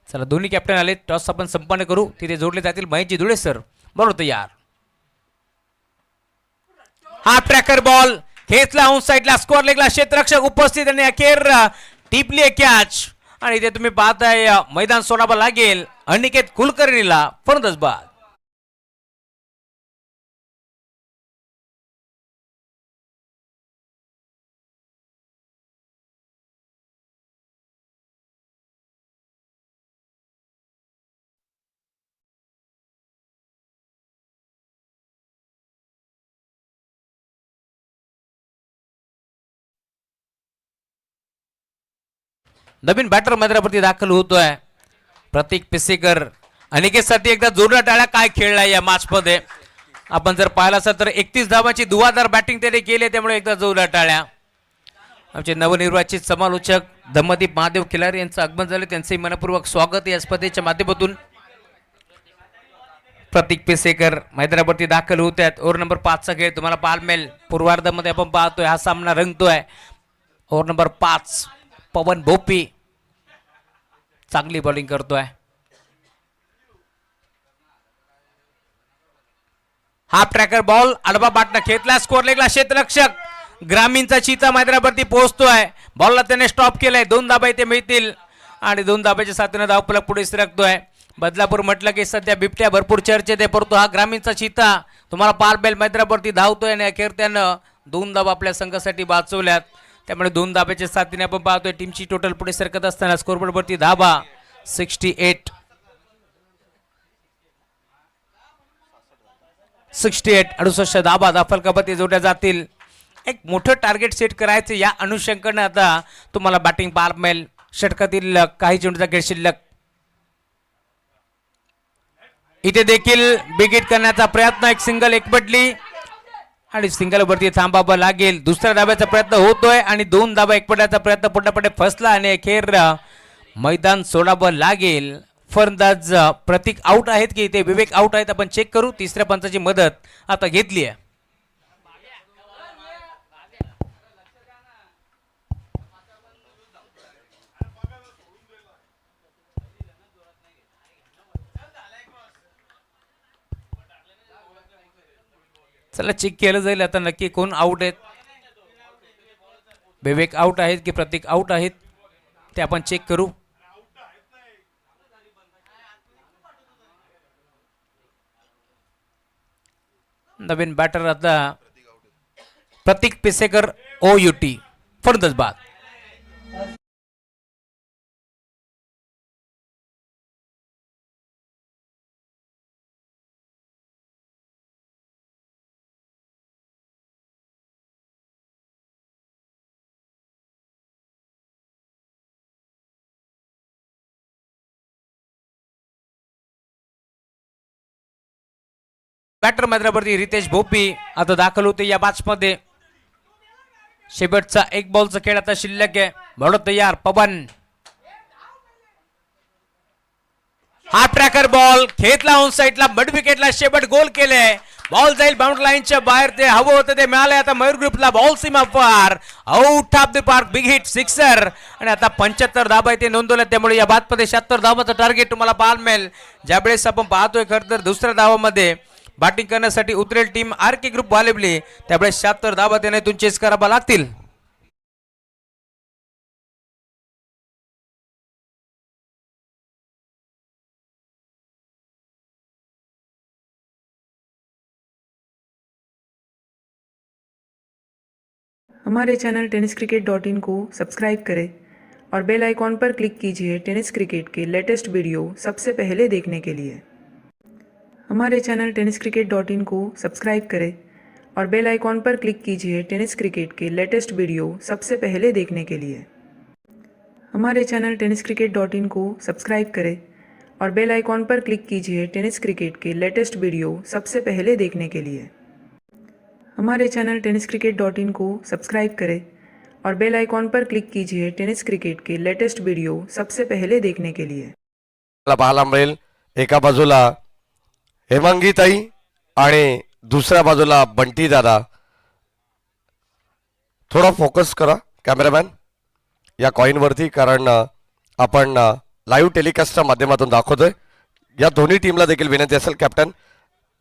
चला दोन्ही कॅप्टन आले, टॉस आपण संपन्न करू. तिथे जोडले जातील महेशजी धुळे सर. बरोबर तयार. हा ट्रॅकर बॉल खेचला ऑन साइडला, स्कोअर लेगला क्षेत्ररक्षक उपस्थित आणि अखेर टिपली कॅच. आणि इथे तुम्ही पाहताय मैदान सोडावं लागेल अनिकेत कुलकर्णीला. फलंदाज बाद. नवीन बॅटर मैदानावरती दाखल होतोय प्रतीक पिसेकर. अनिकेतसाठी एकदा जोरदार टाळ्या. काय खेळला या मॅच मध्ये आपण जर पाहिलं असेल तर 31 धावांची दुवादार बॅटिंग त्याने केली, त्यामुळे एकदा जोरदार टाळ्या. आमचे नवनिर्वाचित समालोचक धम्मदीप महादेव खिलारी यांचं आगमन झाले, त्यांचे मनपूर्वक स्वागत या स्पर्धेच्या माध्यमातून. प्रतीक पिसेकर मैदानावरती दाखल होत आहेत. ओव्हर नंबर 5 चा खेळ तुम्हाला पाहायला मिळेल. पूर्वार्धामध्ये आपण पाहतोय हा सामना रंगतोय. ओव्हर नंबर 5 पवन भोपी चांगली बॉलिंग करतोय. हा ट्रॅकर बॉल आडवा बाटना खेचला, स्कोअर लेगला क्षेत्ररक्षक ग्रामीणचा चीता मैदानावरती पोहोचतोय. बॉलला त्याने स्टॉप केलाय. 2 धाबा इथे मिळतील आणि 2 धाब्याच्या साथीने धावफलक पुढे सरकतोय. बदलापूर म्हटलं की सध्या बिबट्या भरपूर चर्चेत आहे, परंतु हा ग्रामीणचा चीता तुम्हाला पारबेल मैदानावरती धावतोय आणि अखेर त्यानं 2 धाबा आपल्या संघासाठी वाचवल्यात. त्यामुळे 2 धाब्याच्या साथीने आपण पाहतोय टीमची टोटल पुढे सरकत असताना स्कोरबोर्डवरती धाबा 68 68 धाबा धाफलकापती जोडल्या जातील. एक मोठं टार्गेट सेट करायचं या अनुषंगाने आता तुम्हाला बॅटिंग पाहायला मिळेल. षटकातील काही चेंडूचा खेळ शिल्लक. इथे देखील बिग हिट करण्याचा प्रयत्न, एक सिंगल एकपटली आणि सिंगल वरती थांबावं लागेल. दुसऱ्या धाब्याचा प्रयत्न होतोय आणि 2 धाबा एकपटाचा प्रयत्न पूर्णपणे फसला आणि अखेर मैदान सोडावं लागेल. फलंदाज प्रतीक आउट आहेत की ते विवेक आउट आहेत आपण चेक करू. तिसऱ्या पंचाची मदत आता घेतली आहे. चला चेक केलं जाईल आता नक्की कोण आउट आहेत. विवेक आउट आहेत की प्रतीक आउट आहेत ते आपण चेक करू. नवीन बॅटर आता प्रतीक पिसेकर OUT. फलंदाज बाद. बॅटर मैदानावरती रितेश भोपी आता दाखल होते या मॅच मध्ये. शेवटचा एक बॉलचा खेळ आता शिल्लक आहे. बरोबर तयार पवन. हा ट्रॅकर बॉल खेचला ऑन साइडला, मिड विकेटला शेवट गोल केले. बॉल जाईल बाउंड्री लाईनच्या बाहेर, ते हवं होतं ते मिळाले. आता मयूर ग्रुपला बॉल सीमा पार, out of the park, big hit sixer. आणि आता 75 धाबा इथे नोंदवल्या, त्यामुळे या बादमध्ये 76 धावाचं टार्गेट तुम्हाला पाहायला मिळेल. ज्यावेळेस आपण पाहतोय खरं तर दुसऱ्या धावामध्ये बॅटिंग करण्यासाठी उतरेल टीम RK ग्रुप वालेबली, त्यावेळेस 76 धाबा त्यांना इथून चेस करावा लागतील. हमारे चैनल tenniscricket.in को सब्सक्राइब करें और बेल आइकॉन पर क्लिक कीजिए टेनिस क्रिकेट के लेटेस्ट वीडियो सबसे पहले देखने के लिए. हमारे चैनल tenniscricket.in को सब्सक्राइब करें और बेल आइकॉन पर क्लिक कीजिए टेनिस क्रिकेट के लेटेस्ट वीडियो सबसे पहले देखने के लिए. हमारे चैनल tenniscricket.in को सब्सक्राइब करें और बेल आइकॉन पर क्लिक कीजिए टेनिस क्रिकेट के लेटेस्ट वीडियो सबसे पहले देखने के लिए। हमारे चैनल tenniscricket.in को सब्सक्राइब करें और बेल आइकॉन पर क्लिक कीजिए टेनिस क्रिकेट के लेटेस्ट वीडियो सबसे पहले देखने के लिए। मला पाहायला मिळेल एका बाजूला हेमांगीताई आणि दुसऱ्या बाजूला बंटी दादा. थोडा फोकस करा कॅमेरामॅन या कॉइन वरती, कारण आपण लाईव्ह टेलिकास्टच्या माध्यमातून दाखवतोय. या दोन्ही टीमला देखील विनंती असेल कॅप्टन,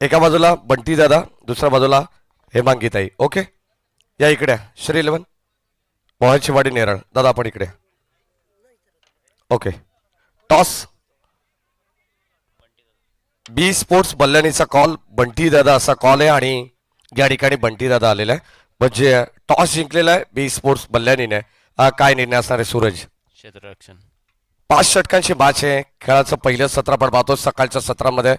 एका बाजूला बंटी दादा, दुसऱ्या बाजूला हेमांगीताई. ओके, या इकडे श्री 11 मोहनशिवाडी नेरळ दादा, आपण इकडे. ओके, टॉस बी स्पोर्ट्स बल्लानीचा कॉल, बंटी दादा असा कॉल आहे आणि या ठिकाणी बंटी दादा आलेला आहे. म्हणजे टॉस जिंकलेला आहे बी स्पोर्ट्स बल्लानीने. काय निर्णय असणार आहे सूरज? क्षेत्ररक्षण. 5 षटकांची मॅच आहे. खेळाचं पहिलं सत्र आपण पाहतो सकाळच्या सत्रामध्ये.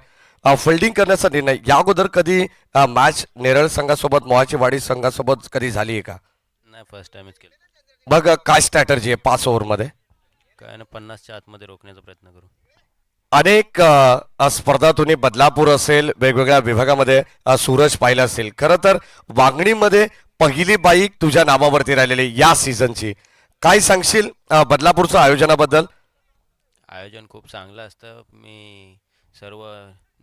फिल्डिंग करण्याचा निर्णय या अगोदर कधी मॅच नेरळ संघासोबत मोहाचीवाडी संघासोबत कधी झाली आहे का? नाही, फर्स्ट टाइमच केलं. मग काय स्ट्रॅटर्जी आहे 5 ओव्हरमध्ये? काय ना 50च्या आतमध्ये रोखण्याचा प्रयत्न करू. अनेक स्पर्धा तुम्ही बदलापूर असेल वेगवेगळ्या विभागामध्ये सूरज पाहिला असेल. खरं तर वांगणीमध्ये पहिली बाईक तुझ्या नावावरती राहिलेली या सीझनची. काय सांगशील बदलापूरच्या आयोजनाबद्दल? आयोजन खूप चांगलं असतं. मी सर्व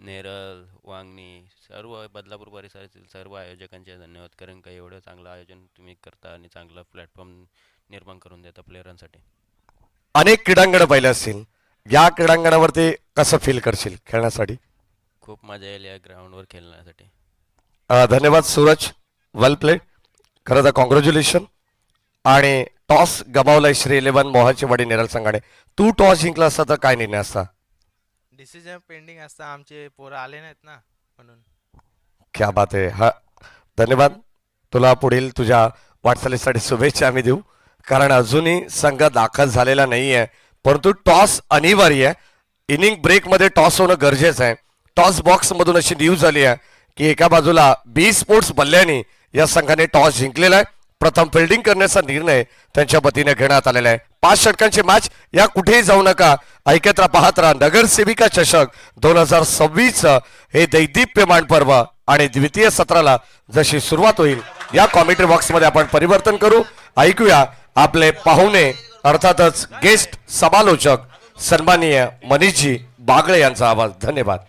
नेरळ, वांगणी, सर्व बदलापूर परिसरातील सर्व आयोजकांचे धन्यवाद, कारण का एवढं चांगलं आयोजन तुम्ही करता आणि चांगलं प्लॅटफॉर्म निर्माण करून देता प्लेयरांसाठी. अनेक क्रीडांगण पाहिले असतील, या क्रीडांगणावरती कसं फील करशील खेळण्यासाठी? खूप मजा येईल या ग्राउंडवर खेळण्यासाठी. धन्यवाद सूरज, वेल प्लेड. खरं तर कॉंग्रॅच्युलेशन. आणि टॉस गमावलाय श्री 11 मोहाचीवाडी नेरळ संघाने. तू टॉस जिंकला असता तर काय निर्णय असता? डिसिजन पेंडिंग असता, आमचे पोरं आले नाहीत ना म्हणून. क्या बात आहे. हा, धन्यवाद. तुला पुढील तुझ्या वाटचालीसाठी शुभेच्छा आम्ही देऊ, कारण अजूनही संघ दाखल झालेला नाही आहे. परंतु टॉस अनिवार्य आहे. इनिंग ब्रेकमध्ये टॉस होणं गरजेचं आहे. टॉस बॉक्समधून अशी न्यूज आली आहे की एका बाजूला बी स्पोर्ट्स बल्ल्यानी या संघाने टॉस जिंकलेला आहे. प्रथम फिल्डिंग करण्याचा निर्णय त्यांच्या वतीने घेण्यात आलेला आहे. 5 षटकांची मॅच. या कुठेही जाऊ नका, ऐकत राहा, पाहत राहा. नगरसेविका चषक 2026 हे दैदिप्यमान पर्व आणि द्वितीय सत्राला जशी सुरुवात होईल या कॉमेंट्री बॉक्समध्ये आपण परिवर्तन करू. ऐकूया आपले पाहुणे, अर्थातच गेस्ट समालोचक सन्माननीय मनीषजी बागळे यांचा आवाज. धन्यवाद.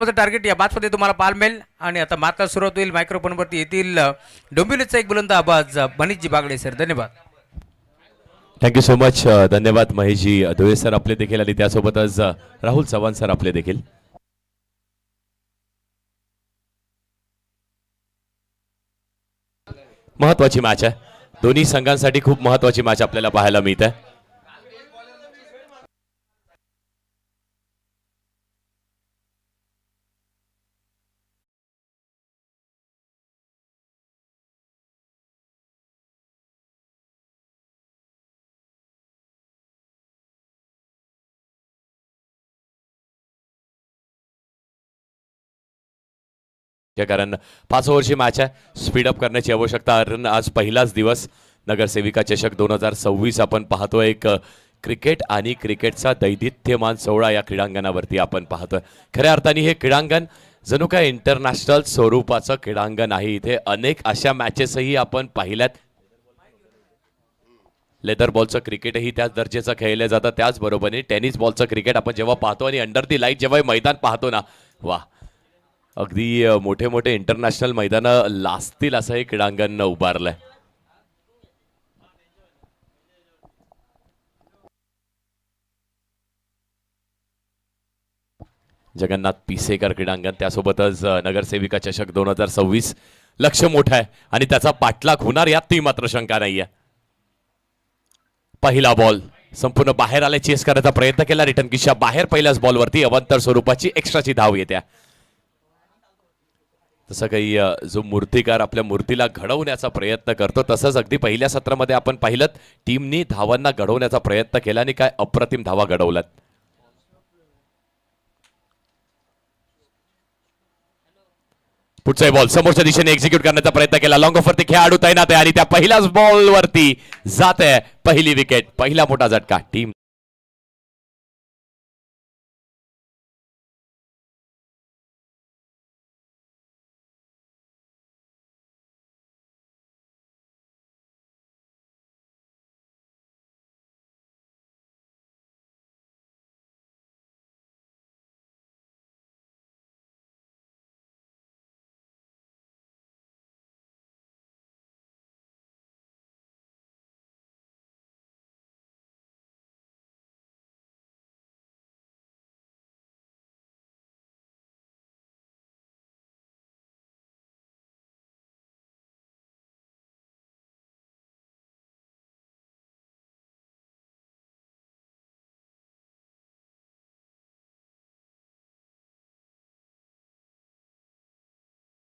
टार्गेट या बातमध्ये तुम्हाला पाहायला मिळेल. आणि आता मात्र सुरुवात होईल. मायक्रोफोनवरती येतील डोंबिवलीचा एक बुलंद आवाज मनीषजी बागडे सर. धन्यवाद. Thank you so much. धन्यवाद महेशजी धुळे सर आपले देखील, आणि त्यासोबतच राहुल चव्हाण सर आपले देखील. महत्वाची मॅच आहे, दोन्ही संघांसाठी खूप महत्वाची मॅच आपल्याला पाहायला मिळते. कारण 5 ओव्हरची मॅच आहे, स्पीडअप करण्याची आवश्यकता. कारण आज पहिलाच दिवस नगरसेविका चषक 2026 आपण पाहतोय. एक क्रिकेट आणि क्रिकेटचा दैदिप्यमान सोहळा या क्रीडांगणावरती आपण पाहतोय. खऱ्या अर्थाने हे क्रीडांगण जणू काय इंटरनॅशनल स्वरूपाचं क्रीडांगण आहे. इथे अनेक अशा मॅचेसही आपण पाहिल्यात. लेदर बॉलचं क्रिकेटही त्याच दर्जाचं खेळलं जातं. त्याचबरोबरीने टेनिस बॉलचं क्रिकेट आपण जेव्हा पाहतो आणि अंडर दी लाईट जेव्हा मैदान पाहतो ना, वा, अगदी मोठे मोठे इंटरनॅशनल मैदानं लाजतील असं हे क्रीडांगण उभारलंय. जगन्नाथ पिसेकर क्रीडांगण, त्यासोबतच नगरसेविका चषक 2026. लक्ष मोठं आहे आणि त्याचा पाठलाग होणार यातही मात्र शंका नाहीये. पहिला बॉल संपूर्ण बाहेर आले, चेस करायचा प्रयत्न केला, रिटर्न किशा बाहेर पहिल्याच बॉलवरती अवंतर स्वरूपाची एक्स्ट्राची धाव येत्या. तसं काही जो मूर्तिकार आपल्या मूर्तीला घडवण्याचा प्रयत्न करतो तसंच अगदी पहिल्या सत्रामध्ये आपण पाहिलं टीमनी धावांना घडवण्याचा प्रयत्न केला आणि काय अप्रतिम धावा घडवल्यात. पुढचा बॉल समोरच्या दिशेने एक्झिक्यूट करण्याचा प्रयत्न केला. लॉंग ऑफ वरती खेळाडू तैनात आहे आणि त्या पहिल्याच बॉल वरती जात आहे पहिली विकेट. पहिला मोठा झटका टीम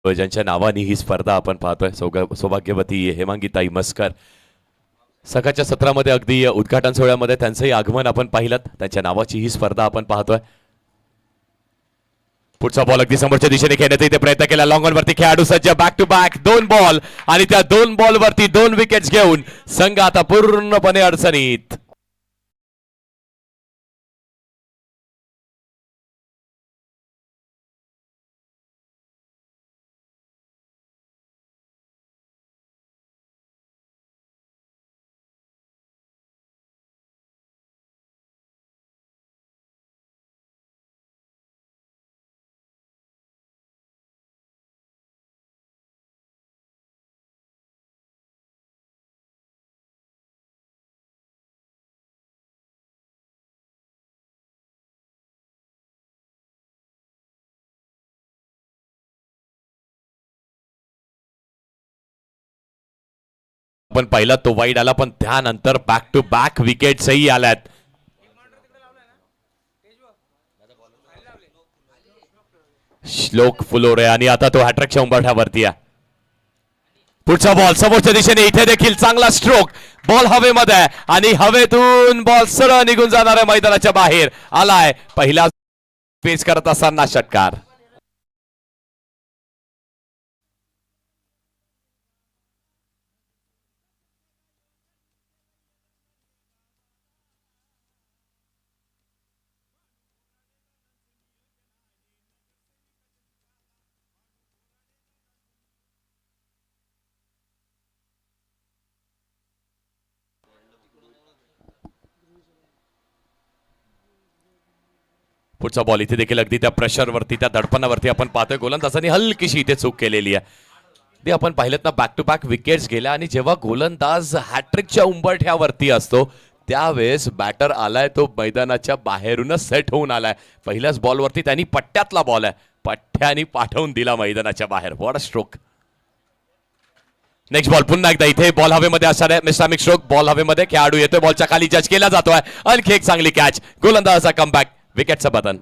ज्यांच्या नावाने ही स्पर्धा आपण पाहतोय सौभाग्यवती हेमांगीताई मस्कर. सकाळच्या सत्रामध्ये अगदी उद्घाटन सोहळ्यामध्ये त्यांचंही आगमन आपण पाहिलं. त्यांच्या नावाची ही स्पर्धा आपण पाहतोय. पुढचा बॉल अगदी समोरच्या दिशेने खेळण्याचा इथे प्रयत्न केला. लॉंग ऑन वरती खेळाडू सज्ज. बॅक टू बॅक 2 बॉल आणि त्या 2 बॉल वरती 2 विकेट्स घेऊन संघ आता पूर्णपणे अडचणीत. पण पहिला तो वाईड आला पण त्यानंतर बॅक टू बॅक विकेट्सही आल्यात. श्लोक फुलोरे आणि आता तो हॅट्रिकच्या उंबरठ्यावरती आहे. पुढचा बॉल समोरच्या दिशेने इथे देखील चांगला स्ट्रोक. बॉल हवेमध्ये आहे आणि हवेतून बॉल सरळ निघून जाणार आहे मैदानाच्या बाहेर. आलाय पहिला फेस करत असताना षटकार. पुढचा बॉल इथे देखील अगदी त्या प्रेशरवरती त्या दडपणावरती आपण पाहतोय गोलंदाजांनी हलकीशी इथे चूक केलेली आहे. ते आपण पाहिलं ना बॅक टू बॅक विकेट्स गेल्या आणि जेव्हा गोलंदाज हॅट्रिकच्या उंबरठ्यावरती असतो त्यावेळेस बॅटर आलाय तो मैदानाच्या बाहेरूनच सेट होऊन आलाय. पहिल्याच बॉलवरती त्यांनी पट्ट्यातला बॉल आहे पट्ट्यानी पाठवून दिला मैदानाच्या बाहेर. What a stroke. Next ball पुन्हा एकदा इथे बॉल हवेमध्ये असणार आहे. मिस्टामिक स्ट्रोक. बॉल हवेमध्ये खेळाडू येतोय बॉलच्या खाली जज केला जातोय. आणखी एक चांगली कॅच. गोलंदाजाचा कमबॅक. विकेटचं बटन.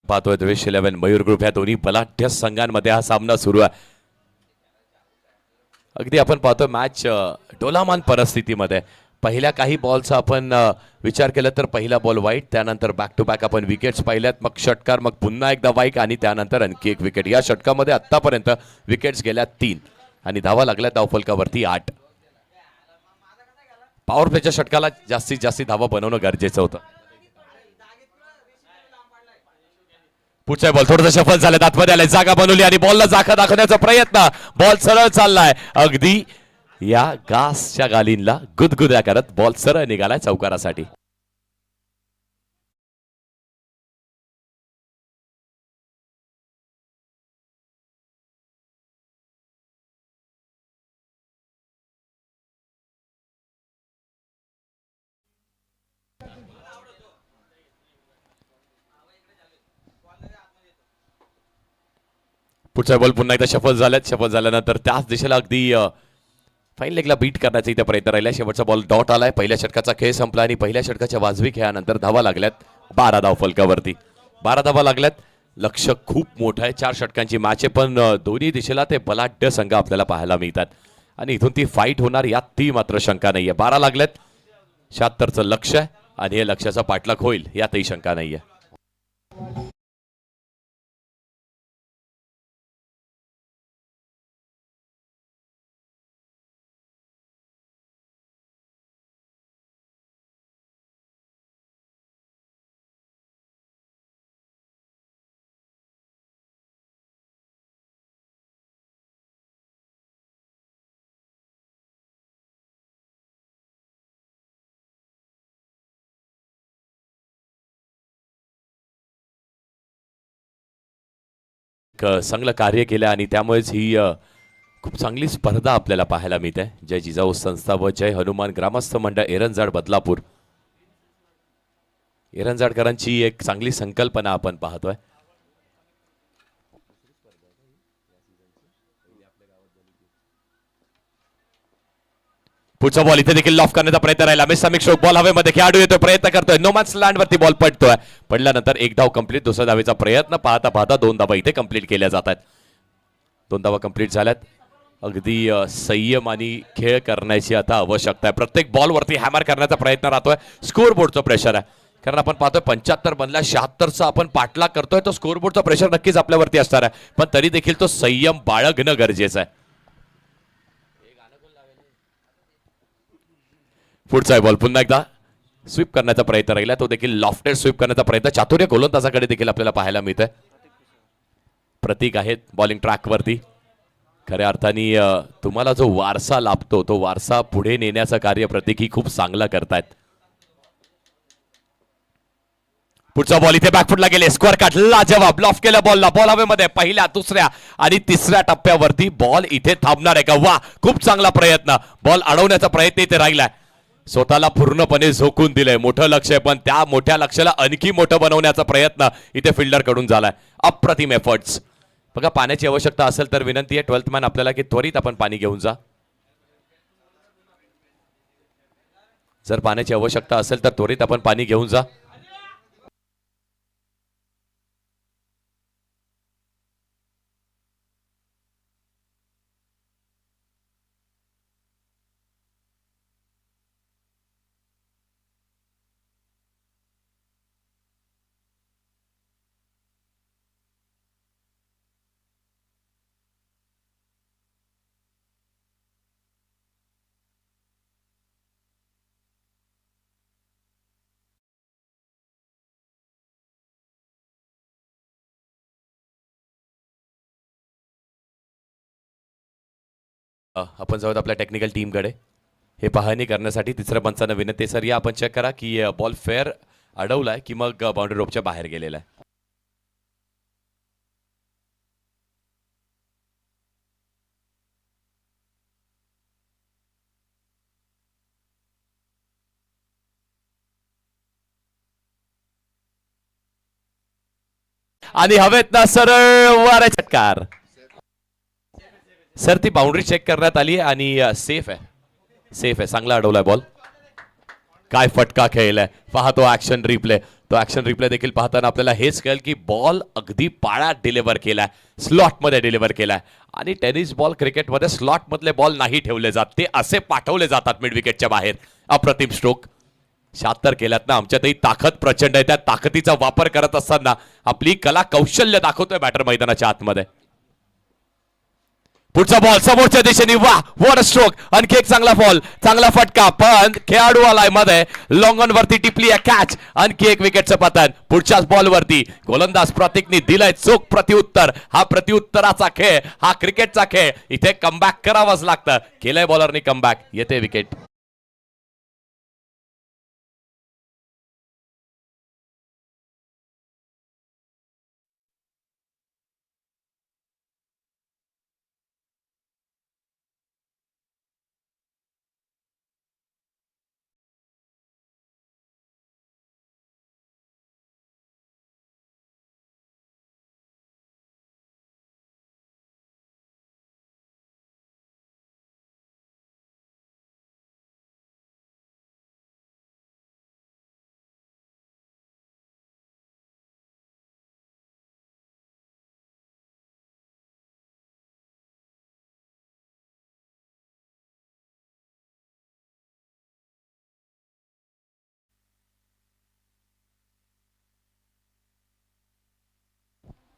पाहतोय द्वेष 11 मयूर ग्रुप या दोन्ही बलाढ्य संघांमध्ये हा सामना सुरू आहे. अगदी आपण पाहतोय मॅच डोलामान परिस्थितीमध्ये. पहिल्या काही बॉलचा आपण विचार केला तर पहिला बॉल वाईट त्यानंतर बॅक टू बॅक आपण विकेट्स पाहिल्यात. मग षटकार मग पुन्हा एकदा वाईट आणि त्यानंतर आणखी एक विकेट. या षटकामध्ये आतापर्यंत विकेट्स गेल्या 3 आणि धावा लागल्या धावफलकावरती 8. पॉवर प्लेच्या षटकाला जास्तीत जास्त धावा बनवणं गरजेचं होतं. पुढचा बॉल थोडंसं सफल झालं. आतमध्ये आले जागा बनवली आणि बॉलला जागा दाखवण्याचा प्रयत्न. बॉल सरळ चाललाय अगदी या गासच्या गालींला गुदगुद्या करत बॉल सरळ निघालाय चौकारासाठी. पुढचा बॉल पुन्हा एकदा शफल झाल्यानंतर त्याच दिशेला अगदी फाईन लेगला बीट करण्याचा इथे प्रयत्न राहिला. शेवटचा बॉल डॉट आलाय. पहिल्या षटकाचा खेळ संपला आणि पहिल्या षटकाच्या वाजवी खेळानंतर धावा लागल्यात 12 धाव फलकावरती. 12 धावा लागल्यात. लक्ष खूप मोठं आहे. 4 षटकांची मॅच आहे, पण दोन्ही दिशेला ते बलाढ्य संघ आपल्याला पाहायला मिळतात आणि इथून ती फाईट होणार यात ती मात्र शंका नाहीये. 12 लागल्यात. 76चं लक्ष आहे आणि हे लक्ष्याचा पाठलाग होईल यातही शंका नाहीये. चांगलं कार्य केलं आणि त्यामुळेच ही खूप चांगली स्पर्धा आपल्याला पाहायला मिळते. जय जिजाऊ संस्था व जय हनुमान ग्रामस्थ मंडळ एरंजाड बदलापूर, एरंजाडकरांची एक चांगली संकल्पना आपण पाहतोय. पुढचा बॉल इथे देखील लॉफ करण्याचा प्रयत्न राहिला. मिस स्ट्रोक बॉल हवेमध्ये खेळाडू येतोय, प्रयत्न करतोय. नोमॅन्स लँड वरती बॉल पडतोय. पडल्यानंतर एक धाव कंप्लीट. दुसऱ्या धावेचा प्रयत्न पाहता पाहता 2 धावा इथे कंप्लीट केल्या जातात. 2 धावा कंप्लीट झाल्यात. अगदी संयम आणि खेळ करण्याची आता आवश्यकता आहे. प्रत्येक बॉल वरती हॅमर करण्याचा प्रयत्न राहतोय. स्कोर बोर्डचं प्रेशर आहे, कारण आपण पाहतोय 75 बनला 76चा आपण पाठलाग करतोय. तो स्कोर बोर्डचा प्रेशर नक्कीच आपल्यावरती असणार आहे, पण तरी देखील तो संयम बाळगणं गरजेचं आहे. पुढचा बॉल पुन्हा एकदा स्वीप करण्याचा प्रयत्न राहिला. तो देखील लॉफ्टेड स्वीप करण्याचा प्रयत्न चातुर्य गोलंदाजाकडे देखील आपल्याला पाहायला मिळतंय. प्रतीक आहेत बॉलिंग ट्रॅकवरती. खऱ्या अर्थाने तुम्हाला जो वारसा लाभतो तो वारसा पुढे नेण्याचं कार्य प्रतीक ही खूप चांगला करतायत. पुढचा बॉल इथे बॅकफुटला गेले. स्क्वेअर कट लाजवाब. लॉफ केला बॉलला. बॉल हवेमध्ये पहिल्या, दुसऱ्या आणि तिसऱ्या टप्प्यावरती बॉल इथे थांबणार आहे का? वा, खूप चांगला प्रयत्न. बॉल अडवण्याचा प्रयत्न इथे राहिलाय. स्वतःला पूर्णपणे झोकून दिलंय. मोठं लक्ष आहे, पण त्या मोठ्या लक्ष्याला आणखी मोठं बनवण्याचा प्रयत्न इथे फिल्डर कडून झालाय. अप्रतिम एफर्ट्स. बघा, पाण्याची आवश्यकता असेल तर विनंती आहे 12th मॅन आपल्याला की त्वरित आपण पाणी घेऊन जा. जर पाण्याची आवश्यकता असेल तर त्वरित आपण पाणी घेऊन जा. आपण जाऊयात आपल्या टेक्निकल टीमकडे. हे पाहणी करण्यासाठी तिसऱ्या पंचांना विनंती. सर, या आपण चेक करा की बॉल फेअर अडवलाय की मग बाउंड्री रोपच्या बाहेर गेलेला आहे. आणि हवेत ना सरळ वारा चटकार. सर, ती बाउंड्री चेक करण्यात आली आणि सेफ आहे. सेफ आहे. चांगला अडवलाय बॉल. काय फटका खेळलाय. पाहतो ऍक्शन रिप्ले. तो ऍक्शन रिप्ले देखील पाहताना आपल्याला हेच कळेल की बॉल अगदी पाळ्यात डिलिव्हर केलाय, स्लॉट मध्ये डिलिव्हर केलाय. आणि टेनिस बॉल क्रिकेटमध्ये स्लॉट मधले बॉल नाही ठेवले जात, ते असे पाठवले जातात मिड विकेटच्या बाहेर. अप्रतिम स्ट्रोक. 76 केल्यात ना. आमच्यातही ताकद प्रचंड आहे. त्या ताकदीचा वापर करत असताना आपली कला कौशल्य दाखवतोय बॅटर मैदानाच्या आतमध्ये. पुढचा बॉल समोरच्या दिशेने. वा, व्हॉट अ स्ट्रोक. आणखी एक चांगला बॉल, चांगला फटका, पण खेळाडू आलाय मध्ये. लॉंग ऑन वरती टिपली आहे कॅच. आणखी एक विकेटचं पतन. पुढच्याच बॉल वरती गोलंदाज प्रतीकनी दिलाय चोख प्रत्युत्तर. हा प्रत्युत्तराचा खेळ, हा क्रिकेटचा खेळ. इथे कमबॅक करावंच लागतं. केलंय बॉलरनी कमबॅक. येते विकेट.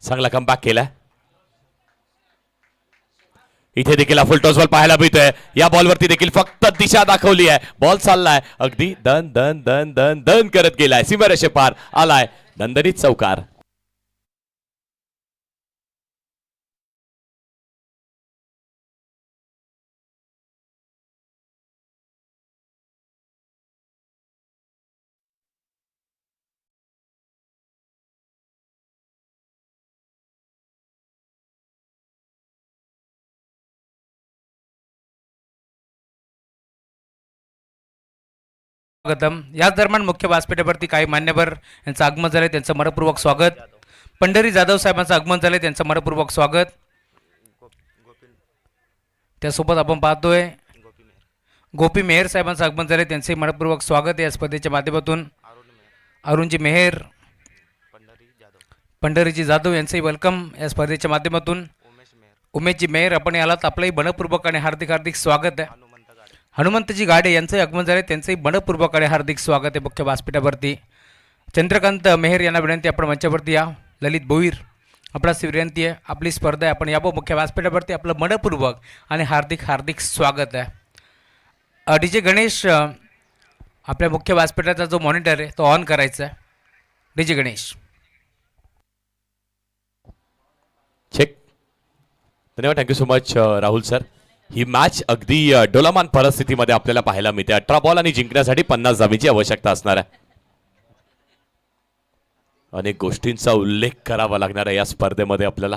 चांगला कमबॅक केलाय. इथे देखील हा फुल टॉस बॉल पाहायला मिळतोय. या बॉलवरती देखील फक्त दिशा दाखवली आहे. बॉल चाललाय अगदी दन दन दन दन दन करत गेलाय. सीमारेषे पार आलाय दणदणीत चौकार. स्वागतम. याच दरम्यान मुख्य व्यासपीठावरती काही मान्यवर यांचं आगमन झालंय, त्यांचं मनपूर्वक स्वागत. पंढरी जाधव साहेबांचं आगमन झालंय, त्यांचं मनपूर्वक स्वागत. त्यासोबत आपण पाहतोय गोपी मेहर साहेबांचं आगमन झालंय, त्यांचे मनपूर्वक स्वागत या स्पर्धेच्या माध्यमातून. अरुणजी मेहर, पंढरीजी जाधव यांचंही वेलकम या स्पर्धेच्या माध्यमातून. उमेशजी मेहर, आपण यालाच आपलंही मनपूर्वक आणि हार्दिक हार्दिक स्वागत आहे. हनुमंतजी गाडे यांचंही आगमन झाले, त्यांचंही मनपूर्वक आणि हार्दिक स्वागत आहे मुख्य व्यासपीठावरती. चंद्रकांत मेहर यांना विनंती, आपण मंचावरती या. ललित भोईर, आपणास विनंती आहे, आपली स्पर्धा आहे, आपण यावं मुख्य व्यासपीठावरती. आपलं मनपूर्वक आणि हार्दिक हार्दिक स्वागत आहे. डी जे गणेश, आपल्या मुख्य व्यासपीठाचा जो मॉनिटर आहे तो ऑन करायचा आहे. D J Ganesh. चेक. धन्यवाद, thank you so much Rahul sir. ही मॅच अगदी डोलामान परिस्थितीमध्ये आपल्याला पाहायला मिळते. 18 बॉल आणि जिंकण्यासाठी 50 धावेची आवश्यकता असणार आहे. अनेक गोष्टींचा उल्लेख करावा लागणार आहे या स्पर्धेमध्ये आपल्याला.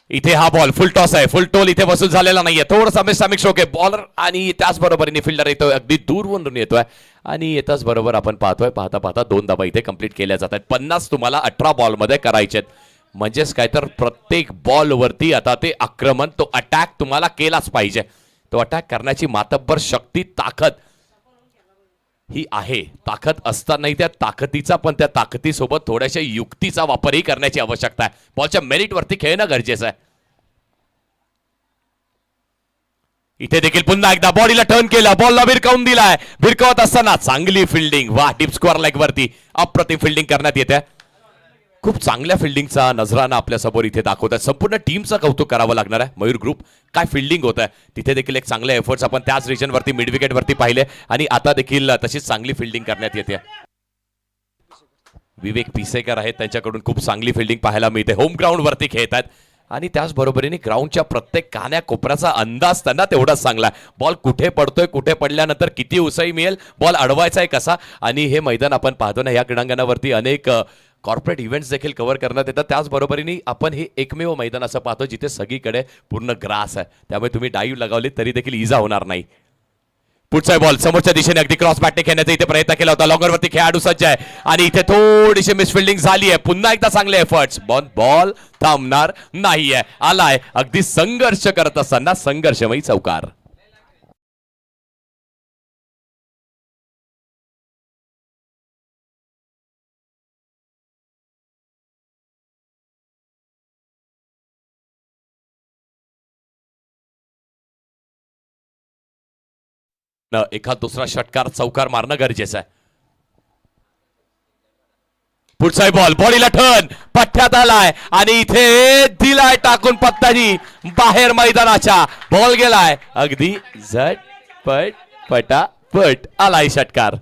इथे हा बॉल फुल टॉस आहे, फुल टोल इथे वसूल झालेला नाहीये. थोडासा मिसमॅच शोक आहे बॉलर आणि त्याचबरोबर फिल्डर येतोय, अगदी दूरवरून येतोय आणि येताच बरोबर आपण पाहतोय, पाहता पाहता 2 धावा इथे कंप्लीट केल्या जात आहेत. 50 तुम्हाला 18 बॉलमध्ये करायचे आहेत. म्हणजेच काय तर प्रत्येक बॉलवरती आता ते आक्रमण, तो अटॅक तुम्हाला केलाच पाहिजे. तो अटॅक करण्याची मातब्बर शक्ती, ताकद ही आहे. ताकद असतानाही त्या ताकदीचा पण त्या ताकदीसोबत थोड्याशा युक्तीचा वापरही करण्याची आवश्यकता आहे. बॉलच्या मेरिटवरती खेळणं गरजेचं आहे. इथे देखील पुन्हा एकदा बॉडीला टर्न केला, बॉलला भिरकावून दिलाय. भिरकावत असताना चांगली फिल्डिंग, वा डीप स्क्वेअर लेग वरती अप्रतिम फिल्डिंग करण्यात येते. खूप चांगल्या फिल्डिंगचा नजराना आपल्या समोर इथे दाखवतात. संपूर्ण टीमचं कौतुक करावं लागणार आहे. मयूर ग्रुप काय फिल्डिंग होत आहे. तिथे देखील एक चांगले एफर्ट्स आपण त्याच रिजनवरती मिड विकेटवरती पाहिले आणि आता देखील तशीच चांगली फिल्डिंग करण्यात येते. विवेक पिसेकर आहेत, त्यांच्याकडून खूप चांगली फिल्डिंग पाहायला मिळते. होम ग्राउंड वरती खेळत आहेत आणि त्याचबरोबरीने ग्राउंडच्या प्रत्येक कान्या कोपऱ्याचा अंदाज त्यांना तेवढाच चांगला आहे. बॉल कुठे पडतोय, कुठे पडल्यानंतर किती उसळी मिळेल, बॉल अडवायचा आहे कसा. आणि हे मैदान आपण पाहतो ना, या क्रीडांगणावरती अनेक कॉर्पोरेट इव्हेंट्स देखील कव्हर करण्यात येतात. त्याचबरोबरीने आपण हे एकमेव मैदान असं पाहतो जिथे सगळीकडे पूर्ण ग्रास आहे. त्यामुळे तुम्ही डाईव्ह लगावली तरी देखील इजा होणार नाही. पुढचा बॉल समोरच्या दिशेने अगदी क्रॉस बॅटने खेळण्याचा इथे प्रयत्न केला होता. लॉंगरवरती खेळाडू सज्ज आहे आणि इथे थोडीशी मिसफिल्डिंग झाली आहे. पुन्हा एकदा चांगले एफर्ट्स, बॉल थांबणार नाहीये. आलाय अगदी संघर्ष करत असताना संघर्षमयी चौकार. एखाद दुसरा षटकार चौकार मारणं गरजेचं आहे. पुढचा बॉल बॉडीला टर्न, पठ्ठ्यात आलाय आणि इथे दिलाय टाकून पत्तानी बाहेर मैदानाच्या. बॉल गेलाय अगदी झटपट पटापट. आलाय षटकार.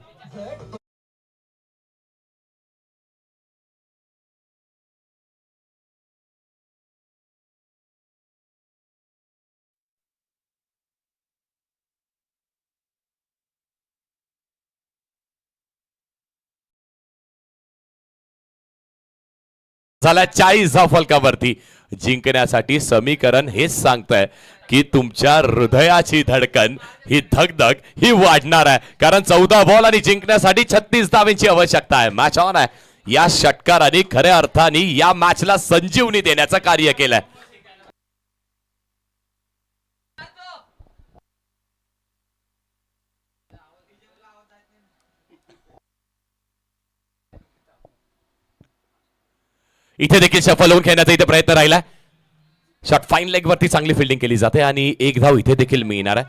झाला 40 फलकावरती. जिंकण्यासाठी समीकरण हेच सांगतंय की तुमच्या हृदयाची धडकन, ही धगधग ही वाढणार आहे. कारण 14 बॉल आणि जिंकण्यासाठी 36 धावांची आवश्यकता आहे. मॅच ऑन आहे. या षटकाराने खऱ्या अर्थाने या मॅचला संजीवनी देण्याचं कार्य केलंय. इथे देखील सफल होऊन खेळण्याचा इथे प्रयत्न राहिला. शॉट फाईन लेग वरती चांगली फिल्डिंग केली जाते आणि एक धाव इथे देखील मिळणार आहे.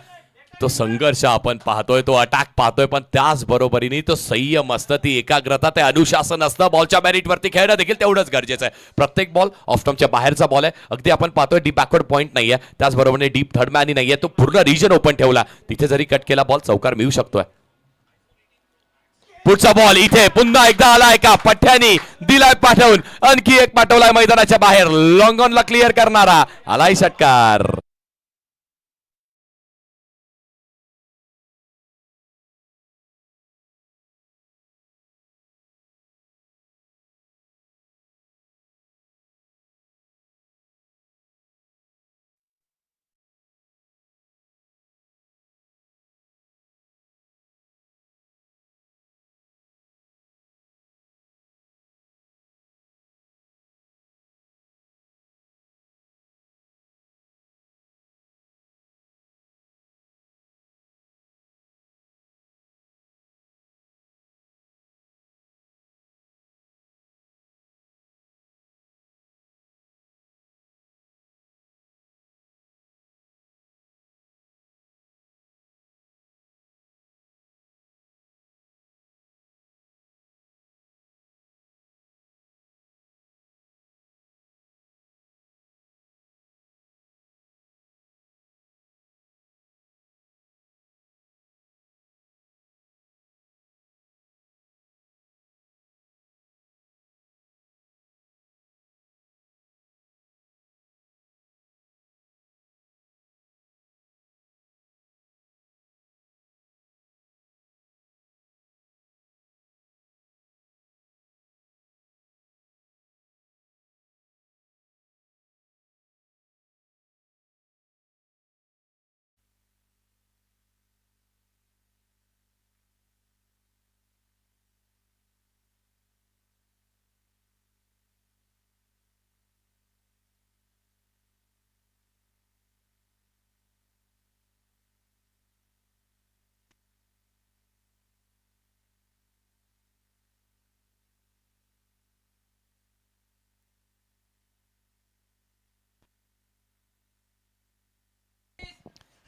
तो संघर्ष आपण पाहतोय, तो अटॅक पाहतोय, पण त्याच बरोबरीने तो संयम असतं, ती एकाग्रता, ते अनुशासन असतं. बॉलच्या मेरिटवरती खेळणं देखील तेवढंच गरजेचं आहे. प्रत्येक बॉल ऑफस्टम्पच्या बाहेरचा बॉल आहे. अगदी आपण पाहतोय डीप बॅकवर्ड पॉईंट नाहीये, त्याचबरोबरीने डीप थर्ड मॅनही नाहीये. तो पूर्ण रिजन ओपन ठेवला, तिथे जरी कट केला बॉल चौकार मिळू शकतोय. पुढचा बॉल इथे पुन्हा एकदा आलाय का पठ्यानी दिलाय पाठवून, आणखी एक पाठवलाय मैदानाच्या बाहेर. लॉंग ऑनला क्लिअर करणारा आलाय षटकार.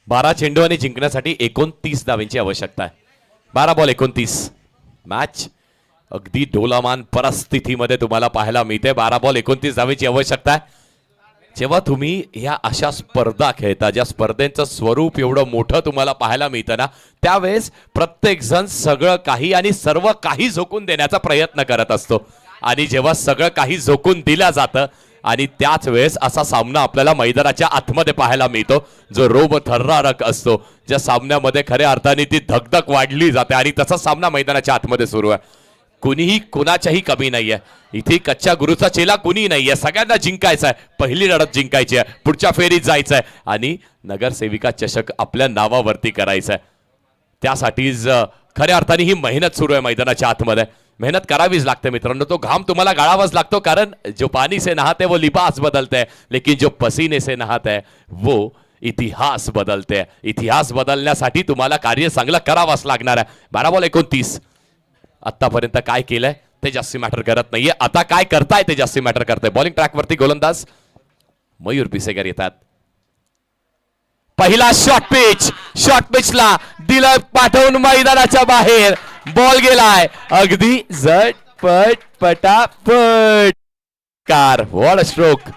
बारा चेंडू आणि जिंकण्यासाठी 29 धावांची आवश्यकता आहे. 12 बॉल 29. मॅच अगदी डोलामान परिस्थितीमध्ये तुम्हाला पाहायला मिळते. 12 बॉल 29 धावांची आवश्यकता आहे. जेव्हा तुम्ही या अशा स्पर्धा खेळता, ज्या स्पर्धेचं स्वरूप एवढं मोठं तुम्हाला पाहायला मिळतं ना, त्यावेळेस प्रत्येक जण सगळं काही आणि सर्व काही झोकून देण्याचा प्रयत्न करत असतो. आणि जेव्हा सगळं काही झोकून दिलं जातं आणि त्याच वेळेस असा सामना आपल्याला मैदानाच्या आतमध्ये पाहायला मिळतो, जो रोमथर्रारक असतो, ज्या सामन्यामध्ये खऱ्या अर्थाने ती धगधग वाढली जाते. आणि तसा सामना मैदानाच्या आतमध्ये सुरू आहे. कुणीही कुणाच्याही कमी नाहीये. इथे कच्च्या गुरुचा चेला कुणी नाहीये. सगळ्यांना जिंकायचं आहे. पहिली लढत जिंकायची आहे, पुढच्या फेरीत जायचं आहे आणि नगरसेविका चषक आपल्या नावावरती करायचं आहे. त्यासाठीच खऱ्या अर्थाने ही मेहनत सुरू आहे मैदानाच्या आतमध्ये. मेहनत करावीच लागते मित्रांनो. तो घाम तुम्हाला गाळावाच लागतो, कारण जो पानी से नहाते वो लिबास बदलते हैं, लेकिन जो पसीने से नहाते हैं वो इतिहास बदलते हैं. इतिहास बदलण्यासाठी तुम्हाला कार्य चांगलं करावंच लागणार आहे. 12 बॉल 29. आतापर्यंत काय केलंय ते जास्ती मॅटर करत नाहीये, आता काय करताय ते जास्ती मॅटर करतंय. बॉलिंग ट्रॅकवरती गोलंदाज मयूर पिसेकर येतात. पहिला शॉर्ट पिचला दिलं पाठवून मैदानाच्या बाहेर. बॉल गेलाय अगदी झटपट पटापट. Car what a stroke.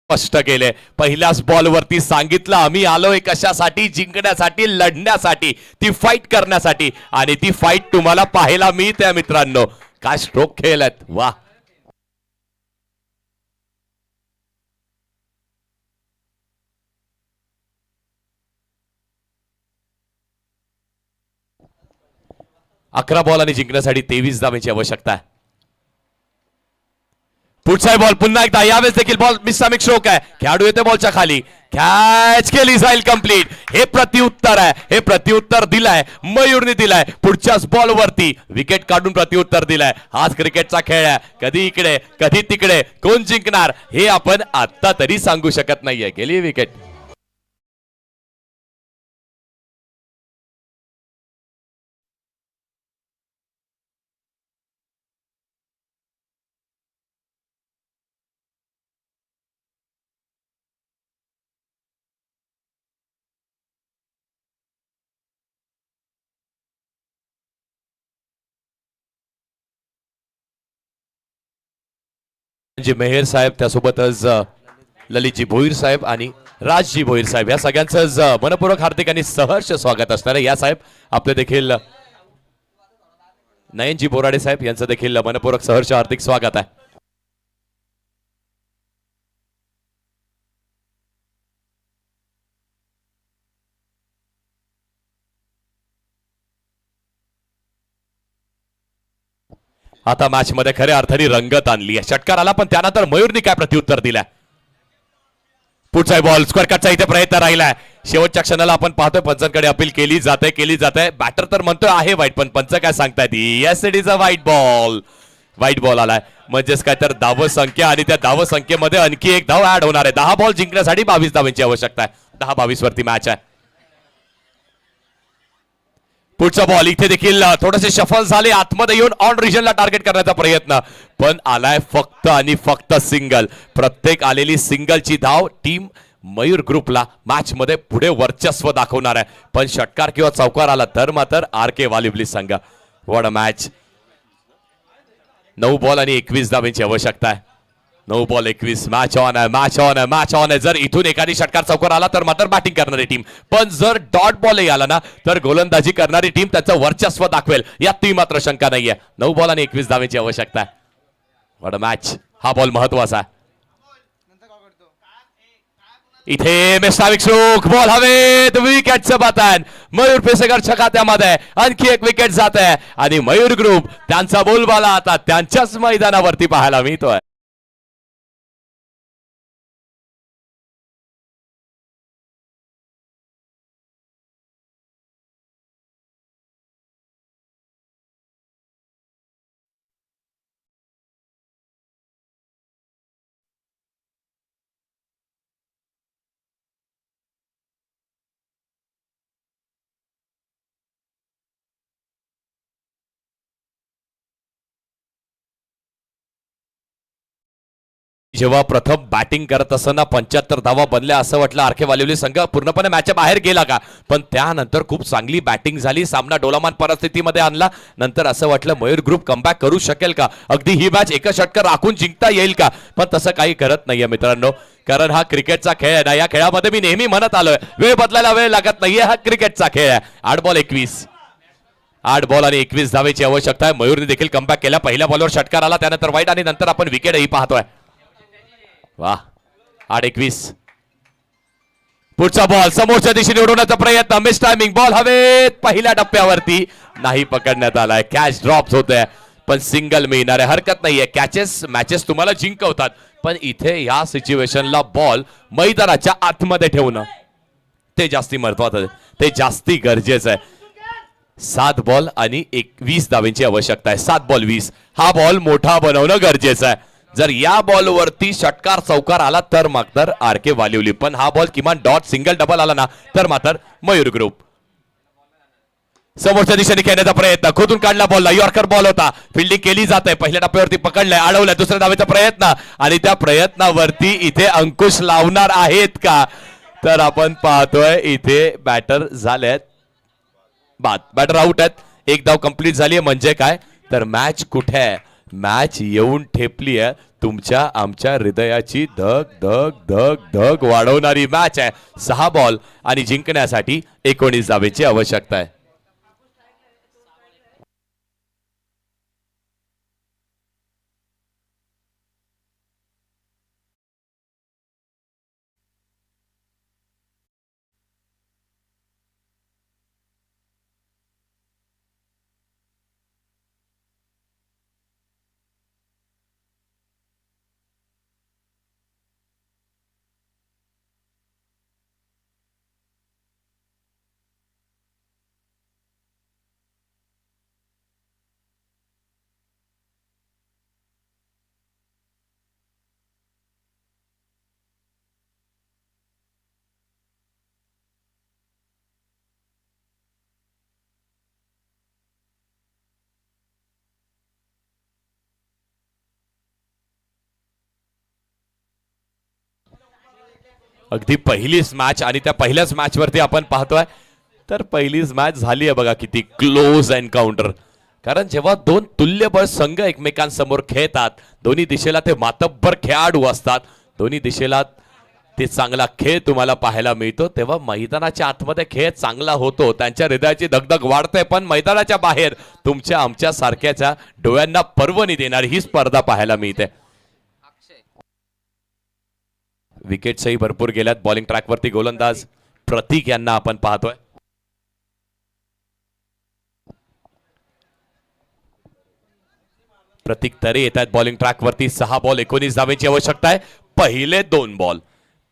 स्पष्ट केले. पहिल्याच बॉलवरती सांगितलं आम्ही आलोय कशासाठी, जिंकण्यासाठी, लढण्यासाठी, ती फाईट करण्यासाठी. आणि ती फाईट तुम्हाला पाहायला मिळते मित्रांनो. काय स्ट्रोक खेळलात, वा. अकरा बॉल आणि जिंकण्यासाठी 23 धावांची आवश्यकता आहे. पुढचा बॉल पुन्हा एकदा, यावेळेस देखील बॉल मिससामिक स्ट्रोक आहे. खेळाडू येते बॉलच्या खाली, कॅच केली जाईल कंप्लीट. हे प्रत्युत्तर आहे, हे प्रत्युत्तर दिलाय मयूरने, दिलाय पुढच्याच बॉलवरती विकेट काढून प्रत्युत्तर दिलाय. हाच क्रिकेटचा खेळ आहे. कधी इकडे कधी तिकडे, कोण जिंकणार हे आपण आता तरी सांगू शकत नाहीये. गेली विकेट. नयनजी मेहर साहेब, त्यासोबतच ललितजी भोईर साहेब आणि राजजी भोईर साहेब या सगळ्यांचं मनपूर्वक हार्दिक आणि सहर्ष स्वागत असणार आहे. या साहेब आपले देखील नयनजी बोराडे साहेब यांचं देखील मनपूर्वक सहर्ष हार्दिक स्वागत आहे. आता मॅच मध्ये खऱ्या अर्थाने रंगत आणली आहे. षटकार आला पण त्यानंतर मयूरनी काय प्रत्युत्तर दिलंय. पुढचा बॉल स्क्वेअर कटचा इथे प्रयत्न राहिलाय. शेवटच्या क्षणाला आपण पाहतोय पंचांकडे अपील केली जाते. बॅटर तर म्हणतोय आहे वाईट, पण पंच काय सांगतायत, yes it is a white ball. White ball आलाय म्हणजेच काय तर धाव संख्या, आणि त्या धाव संख्येमध्ये आणखी एक धाव ऍड होणार आहे. 10 बॉल जिंकण्यासाठी 22 धावांची आवश्यकता आहे. 10-22 वरती मॅच आहे. पुढचा बॉल इथे देखील थोडेसे शफल झाले, आतमध्ये येऊन ऑन रिजनला टार्गेट करण्याचा प्रयत्न, पण आलाय फक्त आणि फक्त सिंगल. प्रत्येक आलेली सिंगलची धाव टीम मयूर ग्रुपला मॅच मध्ये पुढे वर्चस्व दाखवणार आहे. पण षटकार किंवा चौकार आला तर मात्र RK वालिवली संघ. What a match. 9 बॉल आणि 21 धावांची आवश्यकता आहे. 9 बॉल 21. मॅच ऑन आहे. जर इथून एखादी षटकार चौकार आला तर मात्र बॅटिंग करणारी टीम, पण जर डॉट बॉलही आला ना तर गोलंदाजी करणारी टीम त्याचं वर्चस्व दाखवेल, यात ती मात्र शंका नाहीये. 9 बॉल आणि 21 धावांची आवश्यकता आहे. What a match. हा बॉल महत्वाचा आहे. इथे मिस्टाविक स्ट्रोक, बॉल हवेत, विकेटचं पतन. मयूर पेसेकरच्या खात्यामध्ये आणखी एक विकेट जात आहे आणि मयूर ग्रुप त्यांचा बोलबाला आता त्यांच्याच मैदानावरती पाहायला मिळतोय. जेव्हा प्रथम बॅटिंग करत असताना 75 धावा बनल्या असं वाटलं RK वालिवली संघ पूर्णपणे मॅचच्या बाहेर गेला का, पण त्यानंतर खूप चांगली बॅटिंग झाली, सामना डोलामान परिस्थितीमध्ये आणला. नंतर असं वाटलं मयूर ग्रुप कमबॅक करू शकेल का, अगदी ही मॅच एका षटकार राखून जिंकता येईल का, पण तसं काही करत नाहीये मित्रांनो. कारण हा क्रिकेटचा खेळ आहे ना, या खेळामध्ये मी नेहमी म्हणत आलोय वेळ बदलायला वेळ लागत नाहीये, हा क्रिकेटचा खेळ आहे. 8 बॉल 21. 8 बॉल आणि 21 धावेची आवश्यकता आहे. मयूरने देखील कमबॅक केला. पहिल्या बॉलवर षटकार आला, त्यानंतर वाईट आणि नंतर आपण विकेटही पाहतोय. वाह. 8-21. पुढचा बॉल समोरच्या दिशेने उडवण्याचा प्रयत्न, मिस टायमिंग, बॉल हवेत, पहिल्या टप्प्यावरती नाही पकडण्यात आलाय. कॅच ड्रॉप होतोय पण सिंगल मिळणार आहे. हरकत नाहीये, कॅचेस मॅचेस तुम्हाला जिंकवतात, पण इथे या सिच्युएशनला बॉल मैदानाच्या आतमध्ये ठेवणं ते जास्ती महत्वाचं आहे, ते जास्ती गरजेचं आहे. 7 बॉल आणि 20 धावांची आवश्यकता आहे. 7 बॉल 20. हा बॉल मोठा बनवणं गरजेचं आहे. जर या बॉलवरती षटकार चौकार आला तर मात्र RK वालिवली, पण हा बॉल किमान डॉट सिंगल डबल आला ना तर मात्र मयूर ग्रुप. समोरच्या दिशेने खेळण्याचा प्रयत्न, खोदून काढला बॉलला, यॉर्कर बॉल होता, फिल्डिंग केली जाते, पहिल्या टप्प्यावरती पकडलंय, अडवलंय, दुसऱ्या धावेचा प्रयत्न, आणि त्या प्रयत्नावरती इथे अंकुश लावणार आहेत का, तर आपण पाहतोय इथे बॅटर झालेत बाद, बॅटर आउट आहेत. एक धाव कंप्लीट झाली, म्हणजे काय तर मॅच कुठे आहे, मॅच येऊन ठेपली आहे. तुमच्या आमच्या हृदयाची धग धग धग धग वाढवणारी मॅच आहे. 6 बॉल आणि जिंकण्यासाठी 19 धावेची आवश्यकता आहे. अगदी पहिलीच मॅच, आणि त्या पहिल्याच मॅच वरती आपण पाहतोय तर पहिलीच मॅच झाली आहे बघा, किती क्लोज एन्काउंटर. कारण जेव्हा दोन तुल्यबळ संघ एकमेकांसमोर खेळतात, दोन्ही दिशेला ते मातब्बर खेळाडू असतात, दोन्ही दिशेला ते चांगला खेळ तुम्हाला पाहायला मिळतो, तेव्हा मैदानाच्या आतमध्ये खेळ चांगला होतो, त्यांच्या हृदयाची धगधग वाढते. पण मैदानाच्या बाहेर तुमच्या आमच्या सारख्याच्या डोळ्यांना पर्वणी देणारी ही स्पर्धा पाहायला मिळते. विकेट्सही भरपूर गेल्यात. बॉलिंग ट्रॅकवरती गोलंदाज प्रतीक यांना आपण पाहतोय. प्रतीक तरे येत आहेत बॉलिंग ट्रॅकवरती. 6 बॉल 19 धावेची आवश्यकता आहे.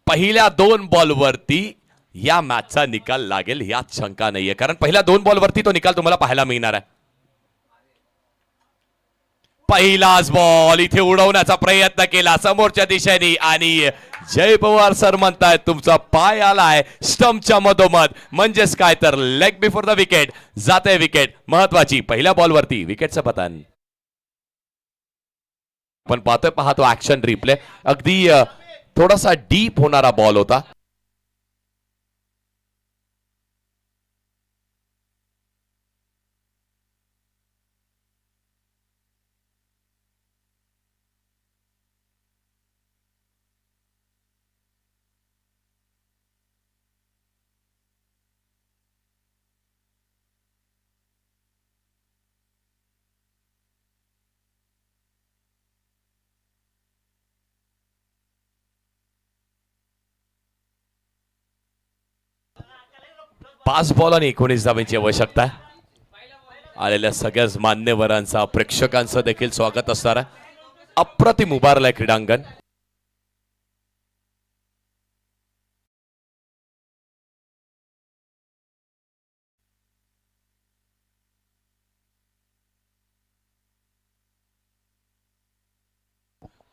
पहिल्या 2 बॉलवरती या मॅचचा निकाल लागेल यात शंका नाहीये, कारण पहिल्या 2 बॉलवरती तो निकाल तुम्हाला पाहायला मिळणार आहे. पहिलाच बॉल इथे उडवण्याचा प्रयत्न केला समोरच्या दिशेने आणि जय पवार सर म्हणतायत तुमचा पाय आलाय स्टंपच्या मधोमध, म्हणजेच काय तर लेग बिफोर द विकेट. जाते विकेट महत्वाची. पहिल्या बॉलवरती विकेटचं पतन आपण पाहतो ऍक्शन रिप्ले. अगदी थोडासा डीप होणारा बॉल होता. पाच बॉल आणि 19 धावांची आवश्यकता आहे. आलेल्या सगळ्याच मान्यवरांचा प्रेक्षकांचं देखील स्वागत असणार आहे. अप्रतिम उभारलंय क्रीडांगण.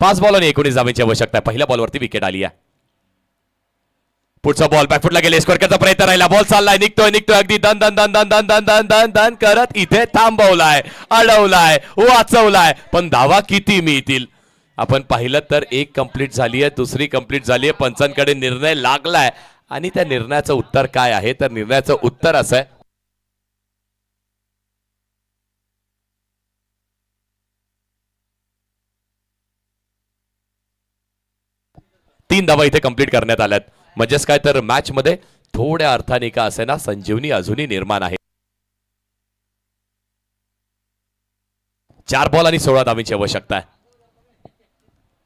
पाच बॉल आणि 19 धावांची आवश्यकता आहे. पहिल्या बॉलवरती विकेट आली आहे. पुढचा बॉल बॅकफुटला गेले, स्कोर करण्याचा प्रयत्न राहिला. बॉल चाललाय, निघतोय अगदी दन दन दन दन दन दन दन दन दन करत इथे थांबवलाय, अडवलाय, वाचवलाय. पण धावा किती मिळतील आपण पाहिलं तर एक कंप्लीट झाली आहे, दुसरी कंप्लीट झाली आहे. पंचांकडे निर्णय लागलाय आणि त्या निर्णयाचं उत्तर काय आहे तर निर्णयाचं उत्तर असं आहे 3 धावा इथे कंप्लीट करण्यात आल्यात. म्हणजेच काय तर मॅच मध्ये थोड्या अर्थाने का असे ना संजीवनी अजूनही निर्माण आहे. 4 बॉल आणि 16 धावांची आवश्यकता आहे.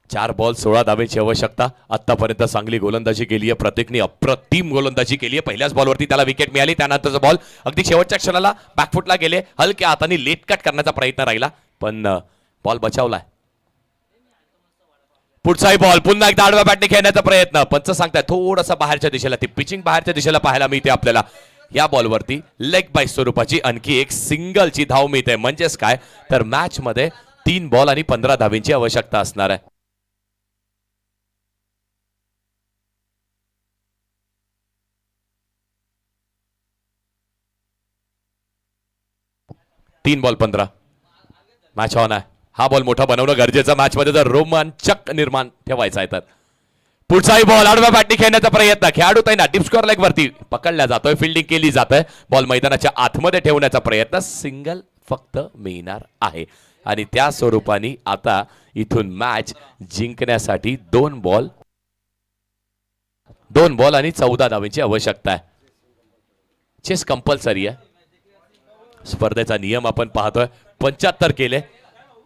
4 बॉल 16 धावांची आवश्यकता. आतापर्यंत चांगली गोलंदाजी केली आहे प्रतीकने, अप्रतिम गोलंदाजी केली आहे. पहिल्याच बॉलवरती त्याला विकेट मिळाली. त्यानंतरचा बॉल अगदी शेवटच्या क्षणाला बॅकफुटला गेले, हलक्या हाताने लेट कट करण्याचा प्रयत्न राहिला पण बॉल बचावलाय. पुढचाही बॉल पुन्हा एकदा आडव्या बॅटने खेळण्याचा प्रयत्न. पंच सांगताय थोडासा बाहेरच्या दिशेला, ती पिचिंग बाहेरच्या दिशेला पाहायला मिळते आपल्याला. या बॉलवरती लेग बाय स्वरूपाची आणखी एक सिंगलची धाव मिळते. म्हणजेच काय तर मॅच मध्ये 3 बॉल आणि 15 धावांची आवश्यकता असणार आहे. तीन बॉल 15 मॅच ऑन आहे. हा बॉल मोठा बनवणं गरजेचं, मॅच मध्ये जर रोमांचक निर्माण ठेवायचा आहे तर. पुढचाही बॉल आडव्या बॅटने खेळण्याचा प्रयत्न. खेळाडू ताईना डीप स्कोअर लेग वरती पकडल्या जातोय, फिल्डिंग केली जाते. बॉल मैदानाच्या आतमध्ये ठेवण्याचा प्रयत्न. सिंगल फक्त मिळणार आहे आणि त्या स्वरूपाने आता इथून मॅच जिंकण्यासाठी 2 बॉल आणि 14 धावांची आवश्यकता आहे. चेस कंपल्सरी आहे. स्पर्धेचा नियम आपण पाहतोय. 75 केले,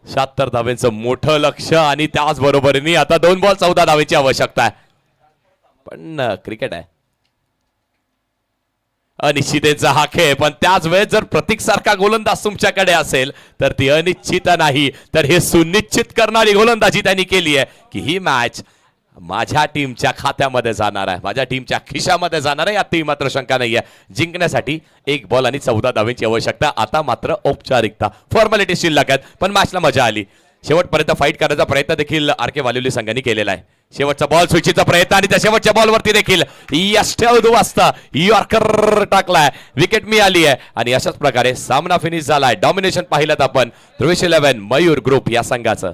76 धावांचं मोठं लक्ष आणि त्याच बरोबरीने आता 2 बॉल 14 धावांची आवश्यकता आहे. पण क्रिकेट आहे, अनिश्चिततेचा हा खेळ. पण त्याच वेळेस जर प्रतीक सारखा गोलंदाज तुमच्याकडे असेल तर ती अनिश्चित नाही तर हे सुनिश्चित करणारी गोलंदाजी त्यांनी केली आहे की ही मॅच माझ्या टीमच्या खात्यामध्ये जाणार आहे, माझ्या टीमच्या खिशामध्ये जाणार आहे. यातही मात्र शंका नाही आहे. जिंकण्यासाठी 1 बॉल आणि 14 धावांची आवश्यकता. आता मात्र औपचारिकता, फॉर्मॅलिटी शिल्लक आहेत पण मॅचला मजा आली. शेवटपर्यंत फाईट करण्याचा प्रयत्न देखील आर.के. वालिवली संघाने केलेला आहे. शेवटचा बॉल स्विचीचा प्रयत्न आणि त्या शेवटच्या बॉलवरती देखील वाजता यॉर्कर टाकलाय, विकेट मिळाली आहे आणि अशाच प्रकारे सामना फिनिश झालाय. डॉमिनेशन पाहिलं आपण ध्रुवेश 11 मयूर ग्रुप या संघाचं.